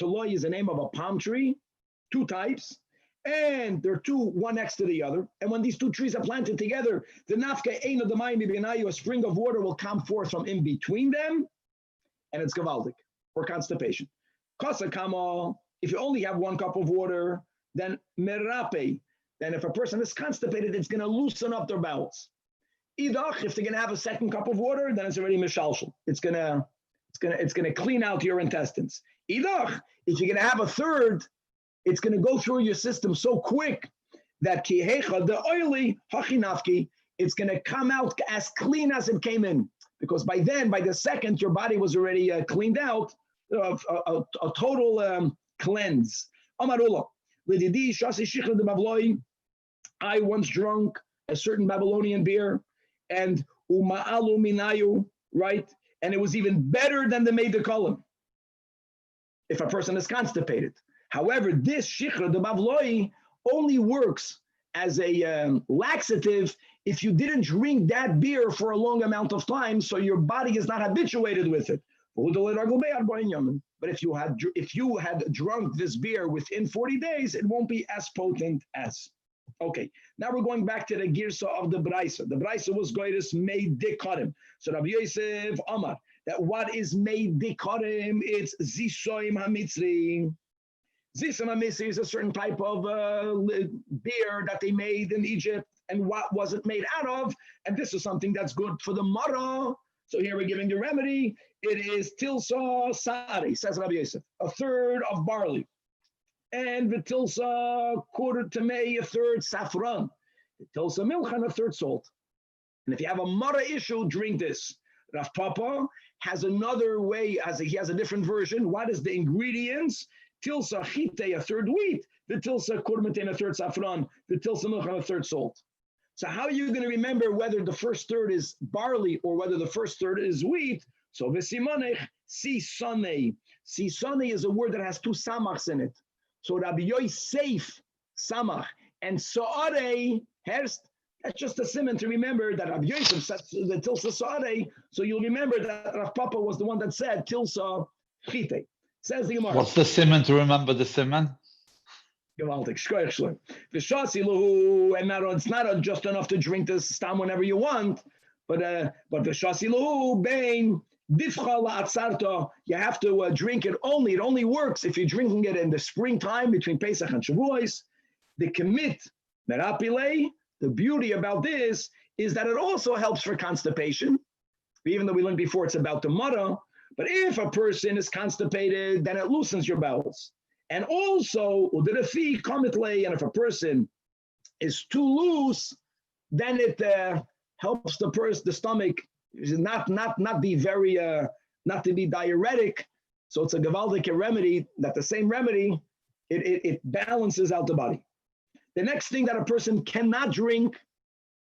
teloi is the name of a palm tree, two types, and they're two, one next to the other. And when these two trees are planted together, the nafka ein of the mayim b'benayu, a spring of water will come forth from in between them, and it's gavaldik. For constipation. Kasa kama, if you only have 1 cup of water, then merape, then if a person is constipated, it's going to loosen up their bowels. Idach, if they're going to have a 2nd cup of water, then it's already mishalshal. It's going to clean out your intestines. Idach, if you're going to have a 3rd, it's going to go through your system so quick that kihecha, the oily, hachinafki, it's going to come out as clean as it came in. Because by then, by the 2nd, your body was already cleaned out, a total cleanse. Amarullah, I once drank a certain Babylonian beer, and uma'alu minayu, right? And it was even better than the meid kolim, if a person is constipated. However, this shichra, the bavloi, only works as a laxative if you didn't drink that beer for a long amount of time, so your body is not habituated with it. But if you had drunk this beer within 40 days, it won't be as potent as. Okay, now we're going back to the girsa of the Braisa. The Braisa was goyres meid kolim. So Rabbi Yosef Amar, that what is meid kolim? It's zisoim hamitzri. Zisoim hamitzri is a certain type of beer that they made in Egypt. And what was it made out of? And this is something that's good for the mara. So here we're giving the remedy. It is tilsa sa'ari, says Rabbi Yosef, 1/3 of barley. And the tilsa quarter tamei, 1/3 saffron. The tilsa milchan, 1/3 salt. And if you have a mara issue, drink this. Rav Papa has another way, he has a different version. What is the ingredients? Tilsa chite, 1/3 wheat. The tilsa kurmatin, 1/3 saffron. The tilsa milchan, 1/3 salt. So how are you going to remember whether the first 1/3 is barley or whether the first 1/3 is wheat? So v'simanech sisane. Sisane is a word that has 2 samachs in it. So Rabbi Yosef samach and saare herst. That's just a simon to remember that Rabbi Yosef said the tilsa saare. So you'll remember that Rav Papa was the one that said tilsa chite. Says the Gemara. What's the simon to remember the simon? And it's not just enough to drink this stam whenever you want, but the shasiluhu bein difcha la'atzarta, you have to drink it only. It only works if you're drinking it in the springtime between Pesach and Shavuos. The commit merapile. The beauty about this is that it also helps for constipation. Even though we learned before it's about the mara, but if a person is constipated, then it loosens your bowels. And also, and if a person is too loose, then it helps the stomach not be very not to be diuretic. So it's a gavaldik remedy. That the same remedy it balances out the body. The next thing that a person cannot drink,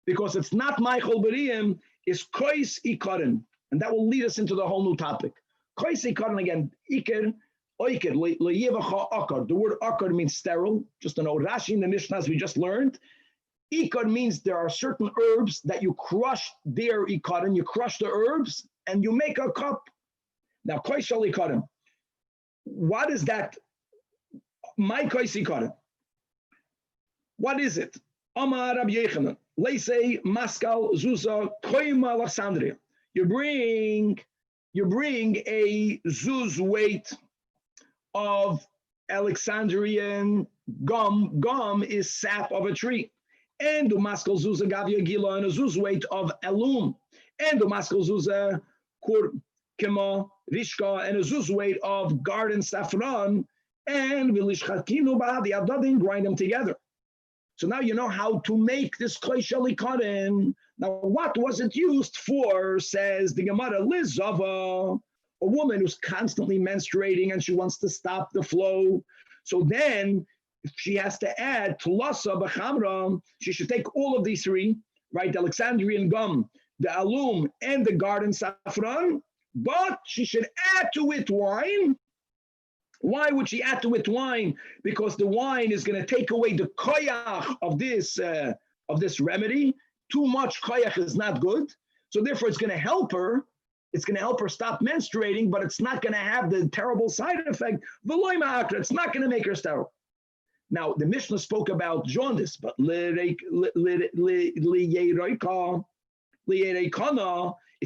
because it's not Michael Beriyim, is kois ikarin, and that will lead us into the whole new topic. Kois ikarin again, iker. The word akar means sterile. Just an old Rashi in the Mishnah, as we just learned. Ikar means there are certain herbs that you crush their ikarim, you crush the herbs, and you make a cup. Now, koishal ikarim. what is that? My koisi koren. What is it? Amar Rabbi Yechanan. Leisei Maskal Zuza Koima Alexandria. You bring a zuz weight of Alexandrian gum. Gum is sap of a tree. And the Maskal Zuza Gavia Gila and a zuz weight of alum. And the Maskal Zuza Kur Kema Rishka and a zuz weight of garden saffron. And Vilishchakinu Ba'adi Adadin, grind them together. So now you know how to make this klei sheli koren. Now, what was it used for? Says the Gemara, Lizava, a woman who's constantly menstruating and she wants to stop the flow. So then she has to add tulasa b'chamra. She should take all of these three, right? The Alexandrian gum, the alum, and the garden saffron. But she should add to it wine. Why would she add to it wine? Because the wine is going to take away the koyach of this remedy. Too much koyach is not good. So therefore, it's going to help her. It's going to help her stop menstruating, but it's not going to have the terrible side effect. It's not going to make her sterile. Now, the Mishnah spoke about jaundice, but if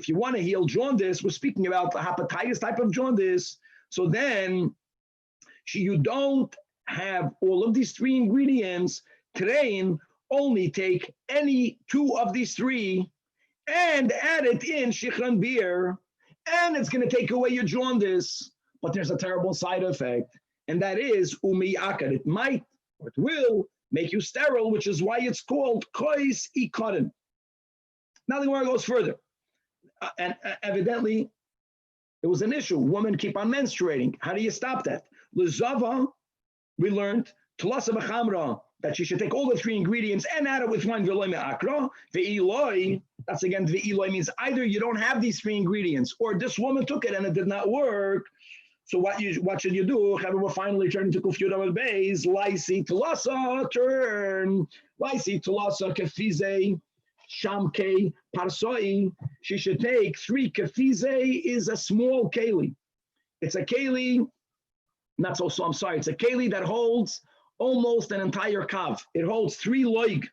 you want to heal jaundice, we're speaking about the hepatitis type of jaundice. So then you don't have all of these three ingredients. Train, only take any two of these three and add it in shichran beer, and it's going to take away your jaundice. But there's a terrible side effect, and that is umiyakar. It might or it will make you sterile, which is why it's called kois ikoden. Now the Gemara goes further, and evidently it was an issue. Women keep on menstruating. How do you stop that? L'zava, we learned tulasa b'chamra, that she should take all the three ingredients and add it with wine. V'eloi me'akra. Ve'iloi, that's again, ve'iloi means either you don't have these three ingredients or this woman took it and it did not work. So what should you do? We're finally turning to Kuf Yud Amud Beis. Laisi tulasa, turn. Laisi tulasa kefize shamke parsoi. She should take three. Kefize is a small keli. It's a keli, not so, I'm sorry. It's a keli that holds almost an entire kav. It holds 3 loig.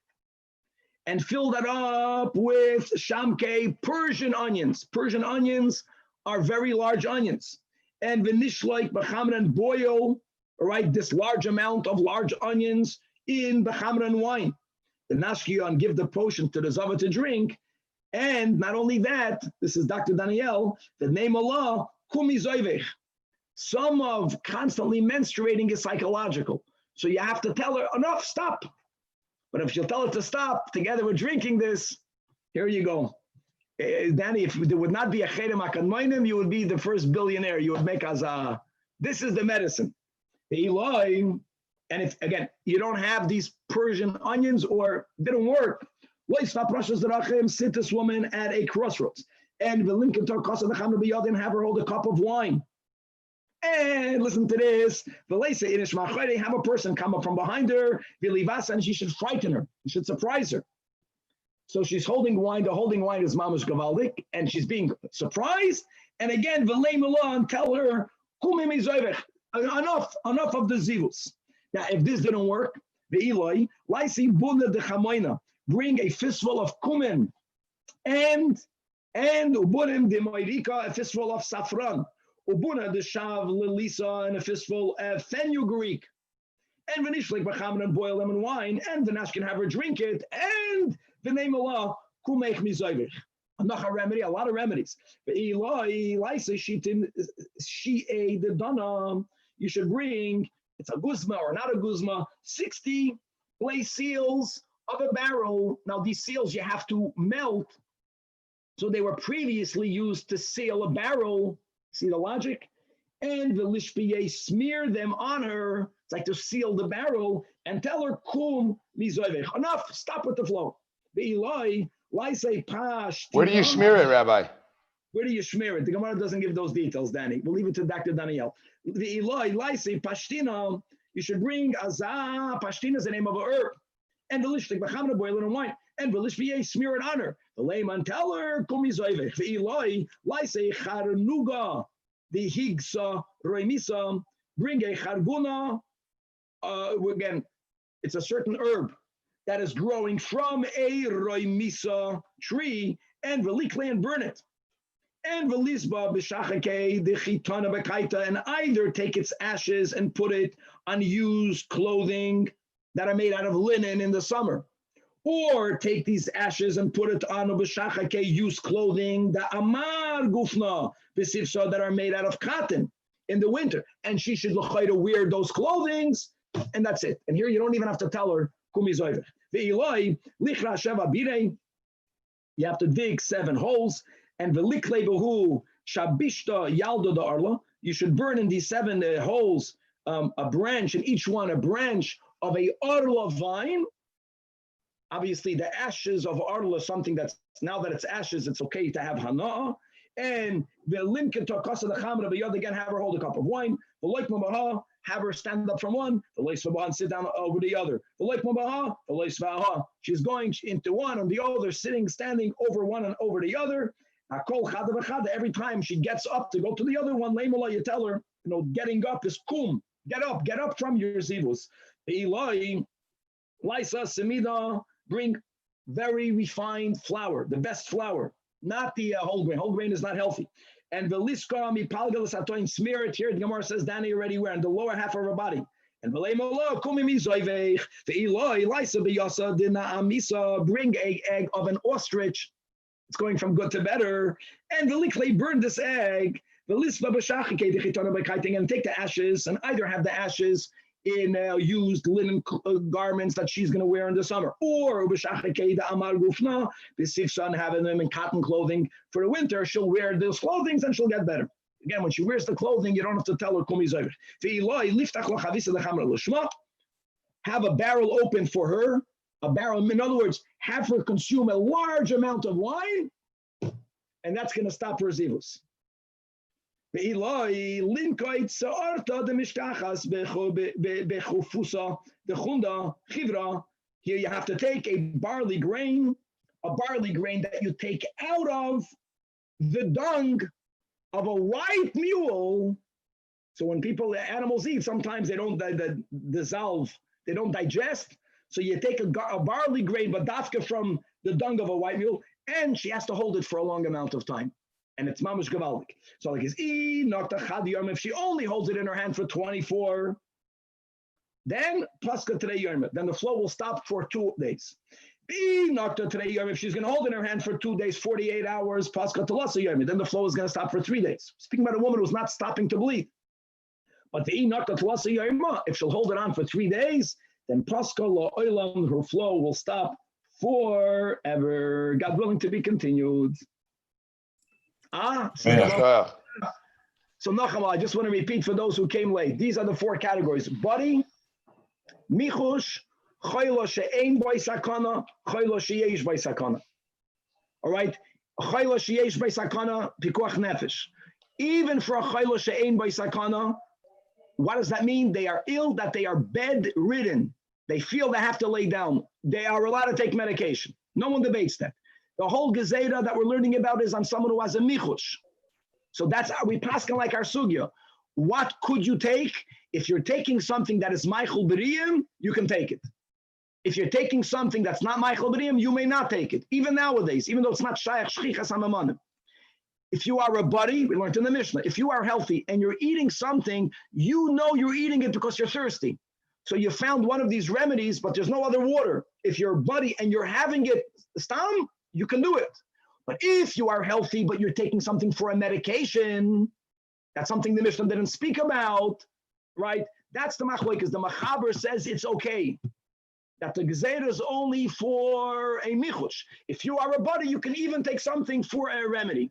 And fill that up with shamke, Persian onions. Persian onions are very large onions. And v'nishloik b'chamran, boil, all right, this large amount of large onions in b'chamran wine. The nashkiyon give the potion to the zava to drink. And not only that, this is Dr. Daniel, the name Allah, kumi zoivech. Some of constantly menstruating is psychological. So you have to tell her, enough, stop. But if she'll tell her to stop, together with drinking this, here you go. Danny, if there would not be a cherem akadmoinim, you would be the first billionaire. You would make azah. This is the medicine. The Eloi, and if, again, you don't have these Persian onions or didn't work, sit this woman at a crossroads. And have her hold a cup of wine. And listen to this. Felice, have a person come up from behind her, and she should frighten her. You should surprise her. So she's holding wine. The holding wine is mamash gavaldik, and she's being surprised. And again, and tell her, enough of the zivus. Now, if this didn't work, bring a fistful of cumin, and ubunim de moirika, a fistful of saffron. Ubuna the shav lilisa, and a fistful of fenugreek, and v'nishlik b'chaman, and boil lemon wine, and the nash can have her drink it, and the name Allah kumech mizayvich. Another remedy, a lot of remedies. She the dana. You should bring, it's a guzma or not a guzma, 60 glaze seals of a barrel. Now these seals you have to melt, so they were previously used to seal a barrel. See the logic? And the lishpiye, smear them on her. It's like to seal the barrel and tell her, kum mizoivech. Enough, stop with the flow. The Eloi, say pash. Where do you smear it, Rabbi? Where do you smear it? The Gemara doesn't give those details, Danny. We'll leave it to Dr. Daniel. The Eloi, say pashtina. You should bring azah. Pashtina is the name of a herb. And the lishlik b'chamna, boil it in wine. And the lishpiye, smear it on her. The layman, tell her, kum mizoivech. The Eloi, say charnuga. The higsa roimisa, bring a charguna. Again, it's a certain herb that is growing from a roimisa tree, and velikle and burn it. And velisba b'shachake the chitana b'kaita, and either take its ashes and put it on used clothing that are made out of linen in the summer, or take these ashes and put it on b'shachake used clothing that amar gufna b'sifsa that are made out of cotton in the winter, and she should l'chayda wear those clothings, and that's it. And here you don't even have to tell her kumi zoyvech. Ve'iloi lichra sheva birei, you have to dig 7 holes. And velikle behu shabishta yaldo da arla, you should burn in these 7 holes a branch, in each one a branch of a arla vine. Obviously, the ashes of arla is something that's, now that it's ashes, it's okay to have hana'ah. And velimke takasa the chamra b'yad, again, have her hold a cup of wine. V'loik mabaha, have her stand up from one. V'lois mabaha, and sit down over the other. V'loik mabaha, v'lois vaha. She's going into one and the other, standing over one and over the other. Every time she gets up to go to the other one, you tell her, getting up is kum. Get up from your zivus. Eloi, Lisa, Semida, bring very refined flour, the best flour, not the whole grain. Whole grain is not healthy. And veliska mi palgalas atoin, smear it here. The Gemara says Danny already wear in the lower half of her body. And v'leimolo kumi mizoivech ve'iloi Lisa b'yasa dina amisa, bring an egg of an ostrich. It's going from good to better. And velikle, burn this egg. Velisva b'shachike d'chitana b'kaiting, and take the ashes and either have the ashes in used linen garments that she's going to wear in the summer, or b'shachike d'amar gufna b'sifsa, and having them in cotton clothing for the winter. She'll wear those clothing and she'll get better. Again, when she wears the clothing, you don't have to tell her kumi zoyvech. Ve'iloi liftach lachavisa d'chamra l'shma, have a barrel open for her. A barrel, in other words, have her consume a large amount of wine, and that's going to stop her zivus. Here you have to take a barley grain that you take out of the dung of a white mule. So when animals eat, sometimes they don't dissolve, they don't digest. So you take a barley grain, but dafka from the dung of a white mule, and she has to hold it for a long amount of time. And it's mamash gavaldik. So like if she only holds it in her hand for 24, then paska today yom, then the flow will stop for 2 days. If she's going to hold it in her hand for 2 days, 48 hours, paska talasa yom, then the flow is going to stop for 3 days. Speaking about a woman who's not stopping to bleed. But if she'll hold it on for 3 days, then Pascha La'olam, her flow will stop forever. God willing, to be continued. So Nachama, I just want to repeat for those who came late. These are the 4 categories: body, michush, chaylo she'ein by sakana, chaylo she'yesh by sakana. All right, chaylo she'yesh by sakana, pikuach nefesh. Even for a chaylo she'ein by sakana, what does that mean? They are ill, that they are bedridden. They feel they have to lay down. They are allowed to take medication. No one debates that. The whole gezerah that we're learning about is on someone who has a michush. So that's how we paskin like our sugya. What could you take? If you're taking something that is meichel b'riyim, you can take it. If you're taking something that's not meichel b'riyim, you may not take it. Even nowadays, even though it's not shayach shchichas hamamonim. If you are a buddy, we learned in the Mishnah, if you are healthy and you're eating something, you know you're eating it because you're thirsty. So you found one of these remedies, but there's no other water. If you're a buddy and you're having it stam, you can do it. But if you are healthy, but you're taking something for a medication, that's something the Mishnah didn't speak about, right? That's the machlokes. The Machaber says it's okay. That the gezerah is only for a michush. If you are a buddy, you can even take something for a remedy.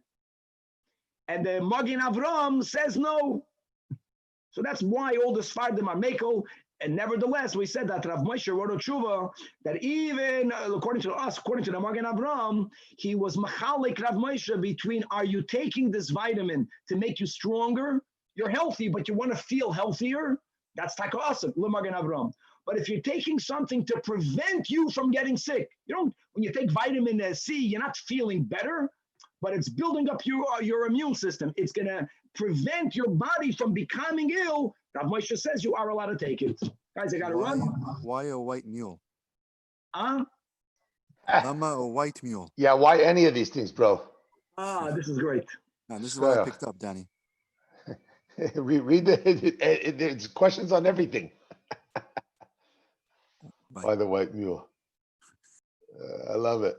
And the Magin Avram says no. So that's why all the Sfardim are mekel. And nevertheless, we said that Rav Moshe wrote a tshuva that even according to us, according to the Magin Avram, he was machalik Rav Moshe between, are you taking this vitamin to make you stronger? You're healthy, but you want to feel healthier? That's taka asik, le Magin Avram. But if you're taking something to prevent you from getting sick, you don't. When you take vitamin C, you're not feeling better, but it's building up your immune system. It's going to prevent your body from becoming ill. Rav Moshe says you are allowed to take it. Guys, I got to run. Why a white mule? Ah, Lama a white mule. Yeah, why any of these things, bro? this is great. Now, this is what I Yeah. picked up, Danny. Read there's questions on everything. Bye. By the white mule. I love it.